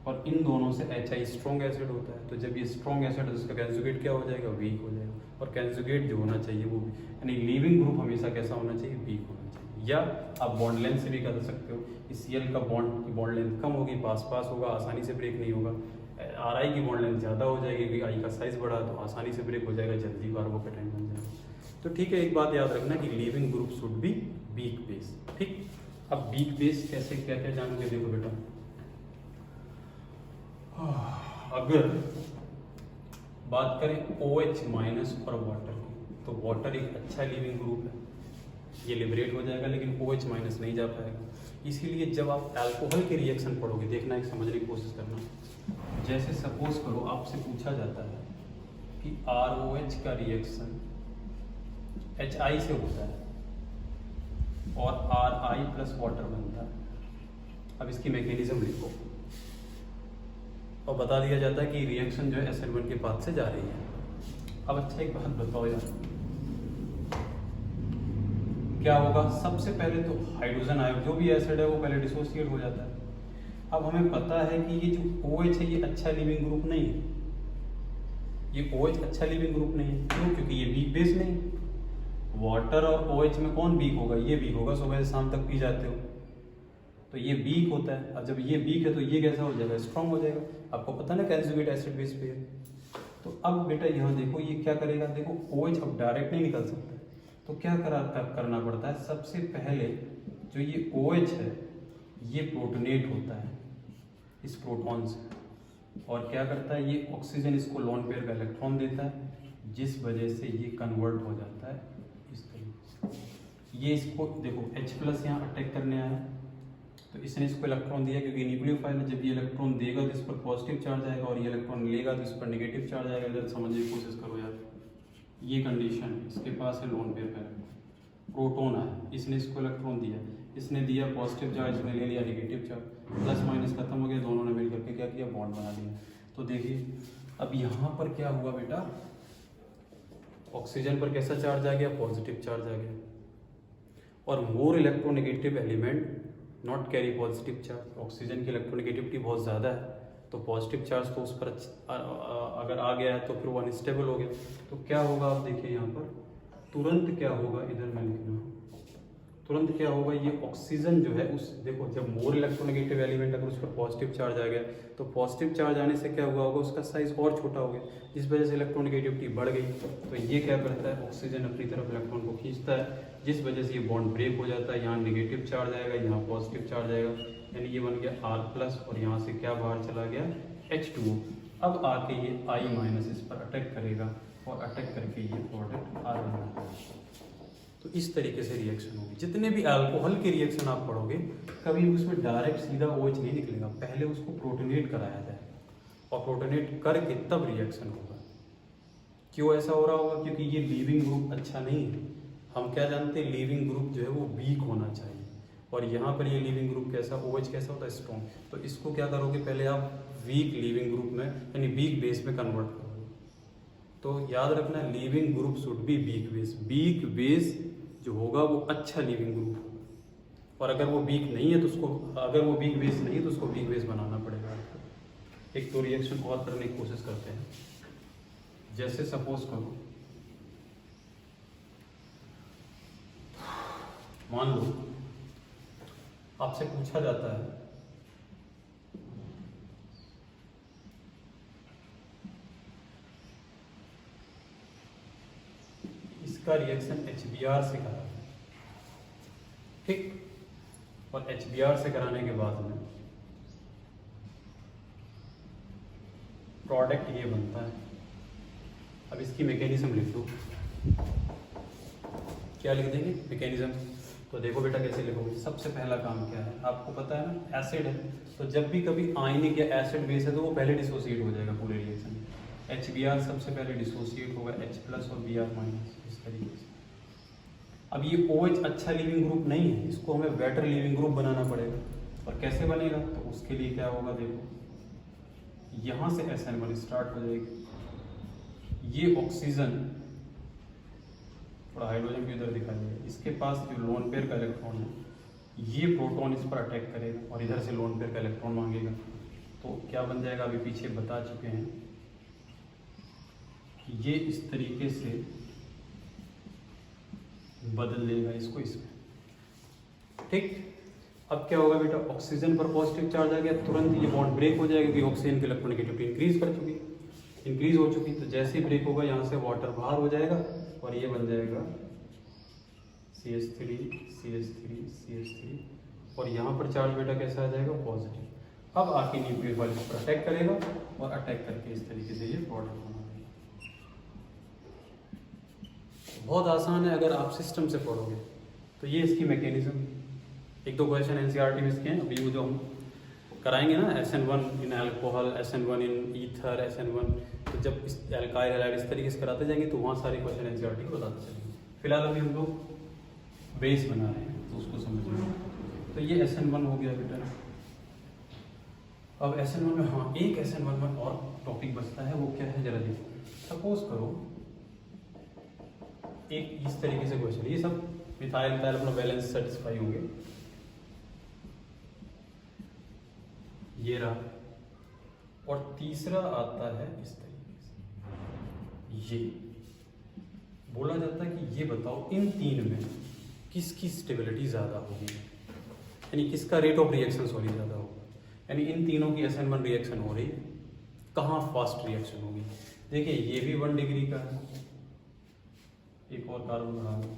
और इन दोनों से HI स्ट्रॉन्ग एसिड होता है। तो जब ये स्ट्रॉन्ग एसिड है तो उसका कैंजुगेट क्या हो जाएगा, वीक हो जाएगा। और कैंजुगेट जो होना चाहिए वो यानी लीविंग ग्रुप हमेशा कैसा होना चाहिए, वीक होना चाहिए। या आप बॉन्ड लेंथ से भी कर सकते हो, इस Cl का बॉन्ड लेंथ कम होगी, पास होगा, आसानी से ब्रेक नहीं होगा। Ri की बॉन्ड लेंथ ज़्यादा हो जाएगी क्योंकि I का साइज बढ़ा तो आसानी से ब्रेक हो जाएगा, जल्दी कार्बोकेटाइन बन जाएगा। तो ठीक है, एक बात याद रखना कि leaving group should be weak base. ठीक, अब वीक बेस कैसे क्या क्या जानोगे, देखो बेटा, अगर बात करें OH- और वाटर की, तो वाटर एक अच्छा लिविंग ग्रुप है, ये लिबरेट हो जाएगा, लेकिन OH- नहीं जा पाएगा। इसीलिए जब आप अल्कोहल के रिएक्शन पढ़ोगे, देखना, एक समझने की कोशिश करना। जैसे सपोज करो आपसे पूछा जाता है कि ROH का रिएक्शन HI से होता है और RI प्लस वाटर बनता है। अब इसकी मैकेनिज्म लिखो और बता दिया जाता है कि रिएक्शन जो है SN1 के पाथ से जा रही है। अब अच्छा एक बात बताओ यार, क्या होगा? सबसे पहले तो हाइड्रोजन आयन जो भी एसिड है वो पहले डिसोसिएट हो जाता है। अब हमें पता है कि ये जो OH है ये अच्छा लिविंग ग्रुप नहीं है, ये OH अच्छा लिविंग ग्रुप नहीं है। क्यों? क्योंकि ये वीक बेस नहीं। वाटर और OH में कौन वीक होगा? ये वीक होगा, सुबह से शाम तक पी जाते हो तो ये वीक होता है। अब जब ये वीक है तो ये कैसा हो जाएगा? स्ट्रांग हो जाएगा। आपको पता ना कैंजुगेट एसिड बेस पे है। तो अब बेटा यहाँ देखो ये क्या करेगा, देखो OH अब डायरेक्ट नहीं निकल सकता, तो क्या करना पड़ता है? सबसे पहले जो ये OH है ये प्रोटोनेट होता है इस प्रोटॉन से, और क्या करता है, ये ऑक्सीजन इसको लोन पेयर का इलेक्ट्रॉन देता है, जिस वजह से ये कन्वर्ट हो जाता है इस तरीके से। ये इसको देखो H+ यहाँ अटैक करने आया, तो इसने इसको इलेक्ट्रॉन दिया क्योंकि न्यूक्लियोफाइल है। जब ये इलेक्ट्रॉन देगा तो इस पर पॉजिटिव चार्ज आएगा, और ये इलेक्ट्रॉन लेगा तो इस पर नेगेटिव चार्ज आएगा। इधर समझने की कोशिश करो यार, ये कंडीशन, इसके पास है लोन पेयर का प्रोटोन आया, इसने इसको इलेक्ट्रॉन दिया, इसने दिया पॉजिटिव चार्ज, इसने ले लिया नेगेटिव चार्ज, प्लस माइनस खत्म हो गया, दोनों ने मिलकर के क्या किया, बॉन्ड बना दिया। तो देखिए अब यहाँ पर क्या हुआ बेटा, ऑक्सीजन पर कैसा चार्ज आ गया, पॉजिटिव चार्ज आ गया, और more electronegative element not carry positive charge. Oxygen की इलेक्ट्रोनेगेटिविटी बहुत ज़्यादा है, तो पॉजिटिव चार्ज तो उस पर अगर आ गया है तो फिर वो अनस्टेबल हो गया। तो क्या होगा, आप देखिए यहाँ पर तुरंत क्या होगा, इधर मैं लिख रहा हूँ, तुरंत क्या होगा, ये ऑक्सीजन जो है उस, देखो जब मोर इलेक्ट्रोनेगेटिव एलिमेंट अगर उस पर पॉजिटिव चार्ज आ गया तो पॉजिटिव चार्ज आने से क्या हुआ होगा, उसका साइज और छोटा हो गया, जिस वजह से इलेक्ट्रोनेगेटिविटी बढ़ गई। तो ये क्या करता है, ऑक्सीजन अपनी तरफ इलेक्ट्रॉन को खींचता है, जिस वजह से ये बॉन्ड ब्रेक हो जाता है। यहाँ नेगेटिव चार्ज आएगा, यहाँ पॉजिटिव चार्ज आएगा, यानी ये बन गया R+, और यहाँ से क्या बाहर चला गया, H2O। अब आके ये I- इस पर अटैक करेगा, और अटैक करके ये प्रोडक्ट आ रहा है। तो इस तरीके से रिएक्शन होगी। जितने भी अल्कोहल के रिएक्शन आप पढ़ोगे, कभी उसमें डायरेक्ट सीधा OH नहीं निकलेगा, पहले उसको प्रोटोनेट कराया जाए, और प्रोटोनेट करके तब रिएक्शन होगा। क्यों ऐसा हो रहा होगा? क्योंकि ये लीविंग ग्रुप अच्छा नहीं है। हम क्या जानते हैं, लीविंग ग्रुप जो है वो वीक होना चाहिए, और यहाँ पर ये लीविंग ग्रुप कैसा, OH कैसा होता है, स्ट्रॉन्ग। तो इसको क्या करोगे, पहले आप वीक लीविंग ग्रुप में यानी वीक बेस में कन्वर्ट करोगे। तो याद रखना, leaving group should be weak base. Weak base जो होगा वो अच्छा लिविंग ग्रुप होगा, और अगर वो वीक नहीं है तो उसको, अगर वो वीक बेस नहीं है तो उसको वीक बेस बनाना पड़ेगा। एक तो रिएक्शन और करने की कोशिश करते हैं। जैसे सपोज करो, मान लो आपसे पूछा जाता है इसका रिएक्शन HBr से करा, ठीक, और HBr से कराने के बाद में प्रोडक्ट ये बनता है। अब इसकी मैकेनिज्म लिख दो, क्या लिख देंगे, मैकेनिज्म। तो देखो बेटा कैसे लिखोगे, सबसे पहला काम क्या है, आपको पता है ना, एसिड है, तो जब भी कभी आयनिक या एसिड बेस है तो वो पहले डिसोसिएट हो जाएगा पूरे रिएक्शन में। HBr सबसे पहले डिसोसिएट होगा H+ और Br-, इस तरीके से। अब ये OH अच्छा लिविंग ग्रुप नहीं है, इसको हमें बेटर लिविंग ग्रुप बनाना पड़ेगा, और कैसे बनेगा, तो उसके लिए क्या होगा, देखो यहाँ से SN1 स्टार्ट हो जाएगी। ये ऑक्सीजन, थोड़ा हाइड्रोजन भी उधर दिखाई देगा, इसके पास जो लोन पेयर का इलेक्ट्रॉन है ये प्रोटॉन इस पर अटैक करेगा और इधर से लोन पेयर का इलेक्ट्रॉन मांगेगा, तो क्या बन जाएगा, अभी पीछे बता चुके हैं कि ये इस तरीके से बदल देगा इसको इसमें। ठीक, अब क्या होगा बेटा, ऑक्सीजन पर पॉजिटिव चार्ज आ गया, तुरंत ये बॉन्ड ब्रेक हो जाएगा क्योंकि ऑक्सीजन की इलेक्ट्रोनेगेटिविटी इंक्रीज हो चुकी। तो जैसे ही ब्रेक होगा यहाँ से वाटर बाहर हो जाएगा और ये बन जाएगा CH3 CH3 CH3, और यहाँ पर चार्ज बेटा कैसा आ जाएगा, पॉजिटिव। अब आके न्यूक्लियोफाइल पर अटैक करेगा और अटैक करके इस तरीके से ये प्रोडक्ट बना देगा। बहुत आसान है अगर आप सिस्टम से पढ़ोगे तो। ये इसकी मैकेनिज्म, एक दो क्वेश्चन NCERT में इसके हैं। अभी वो जो हम कराएंगे ना, SN1 in alcohol, SN1 in ether, SN1, तो जब इस एल्काइल हैलाइड इस तरीके से कराते जाएंगे तो वहाँ सारे क्वेश्चन NCERT को बताते चलेंगे। फिलहाल अभी हम लोग बेस बना रहे हैं तो उसको समझिए। तो ये SN1 हो गया बेटा। अब SN1 में, हाँ, एक SN1 में और टॉपिक बचता है, वो क्या है जरा देखो। सपोज करो एक इस तरीके से क्वेश्चन, ये सब मिथाइल मिथाइल अपना बैलेंस सेटिस्फाई होंगे, ये रहा। और तीसरा आता है इस तरीके से, ये बोला जाता है कि ये बताओ इन तीन में किसकी स्टेबिलिटी ज़्यादा होगी, यानी किसका रेट ऑफ रिएक्शन ज़्यादा होगा। यानी इन तीनों की SN1 रिएक्शन हो रही है, कहाँ फास्ट रिएक्शन होगी। देखिए ये भी 1 डिग्री का है, एक और कार्बन बढ़ा लो,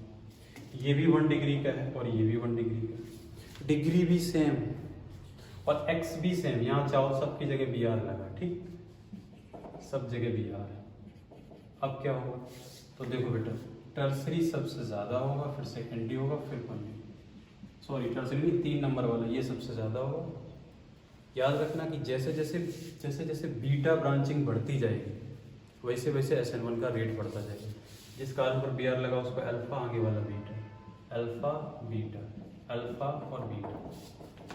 ये भी 1 डिग्री का है और ये भी 1 डिग्री का है, डिग्री भी सेम और एक्स भी सेम। यहाँ चाहो सबकी जगह Br लगा, ठीक, सब जगह Br है। अब क्या होगा, तो देखो बेटा, टर्सरी सबसे ज़्यादा होगा, फिर सेकेंडरी होगा, फिर प्राइमरी, सॉरी टर्सरी नहीं, 3 नंबर वाला ये सबसे ज़्यादा होगा। याद रखना कि जैसे जैसे बीटा ब्रांचिंग बढ़ती जाएगी वैसे वैसे SN1 का रेट बढ़ता जाएगा। जिस कार्बन पर Br लगा उसको अल्फा, आगे वाला बीटा, अल्फा बीटा, अल्फा और बीटा।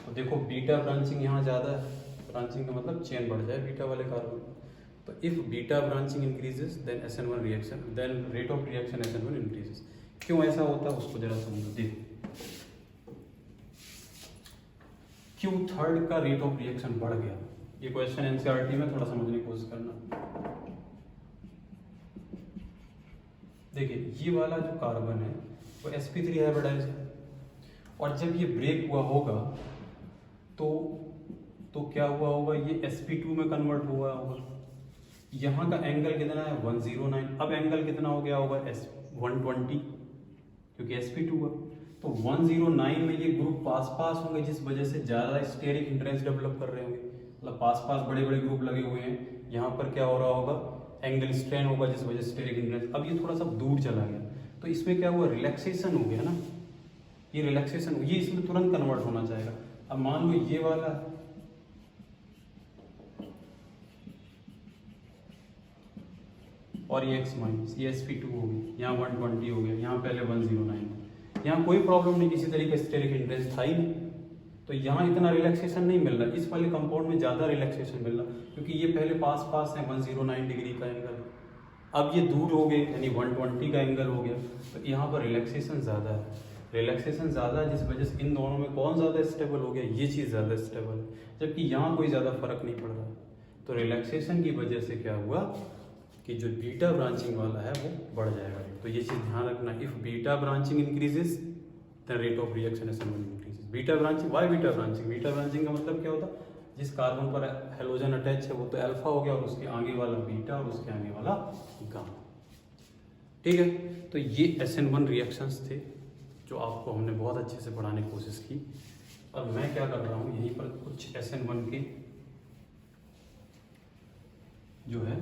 तो देखो बीटा ब्रांचिंग यहाँ ज़्यादा है, ब्रांचिंग का मतलब चेन बढ़ जाए बीटा वाले कार्बन। तो if beta branching increases then SN1 reaction, then rate of reaction SN1 increases. क्यों ऐसा होता है उसको जरा समझो। देखो Q3 का रेट ऑफ रिएक्शन बढ़ गया, ये क्वेश्चन NCERT में थोड़ा समझने की कोशिश करना। देखिए ये वाला जो कार्बन है वो sp3 हाइब्रिडाइज है, और जब ये ब्रेक हुआ होगा तो क्या हुआ होगा, ये sp2 में कन्वर्ट हुआ होगा। यहाँ का एंगल कितना है, 109। अब एंगल कितना हो गया होगा, 120, क्योंकि sp2 है। तो 109 में ये ग्रुप पास पास होंगे, जिस वजह से ज़्यादा स्टेरिक हिंड्रेंस डेवलप कर रहे होंगे, मतलब पास पास बड़े बड़े ग्रुप लगे हुए हैं। यहाँ पर क्या हो रहा होगा, एंगल स्ट्रेन होगा, जिस वजह से स्टेरिक हिंड्रेंस। अब ये थोड़ा सा दूर चला गया तो इसमें क्या हुआ, रिलैक्सेशन हो गया ना, ये रिलैक्सेशन, ये इसमें तुरंत कन्वर्ट होना चाहेगा। अब मान लो ये वाला और ये x माइनस, ये sp2 हो गया, यहाँ 120 हो गया, यहाँ पहले 109, यहाँ कोई प्रॉब्लम नहीं, किसी तरीके से स्टेरिक हिंड्रेंस था ही नहीं, तो यहाँ इतना रिलैक्सेशन नहीं मिल रहा। इस वाले कंपाउंड में ज़्यादा रिलैक्सेशन मिल रहा, क्योंकि ये पहले पास पास है, 109 डिग्री का एंगल, अब ये दूर हो गए यानी 120 का एंगल हो गया, तो यहाँ पर रिलैक्सेशन ज़्यादा है। रिलैक्सेशन ज़्यादा है जिस वजह से इन दोनों में कौन ज़्यादा स्टेबल हो गया, ये चीज़ ज़्यादा स्टेबल है, जबकि यहाँ कोई ज़्यादा फर्क नहीं पड़ रहा। तो रिलैक्सेशन की वजह से क्या हुआ कि जो बीटा ब्रांचिंग वाला है वो बढ़ जाएगा। तो ये चीज़ ध्यान रखना, if beta branching increases the rate of reaction SN1 increases. Beta branching, why beta branching, beta branching का मतलब क्या होता है, जिस कार्बन पर हेलोजन अटैच है वो तो अल्फा हो गया और उसके आगे वाला बीटा और उसके आगे वाला गामा, ठीक है। तो ये SN1 रिएक्शंस थे जो आपको हमने बहुत अच्छे से पढ़ाने की कोशिश की। अब मैं क्या कर रहा हूँ, यहीं पर कुछ SN1 के जो है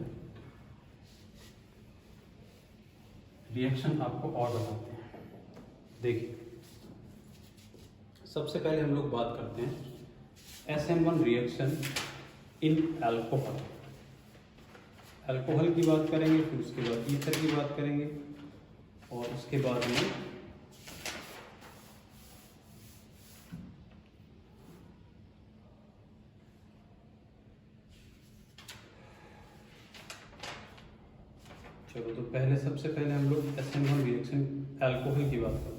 रिएक्शन आपको और बताते हैं। देखिए सबसे पहले हम लोग बात करते हैं SN1 reaction in alcohol. Alcohol की बात करेंगे, फिर उसके बाद ईथर की बात करेंगे, और उसके बाद में चलो, तो पहले सबसे पहले हम लोग SN1 रिएक्शन अल्कोहल की बात करते हैं।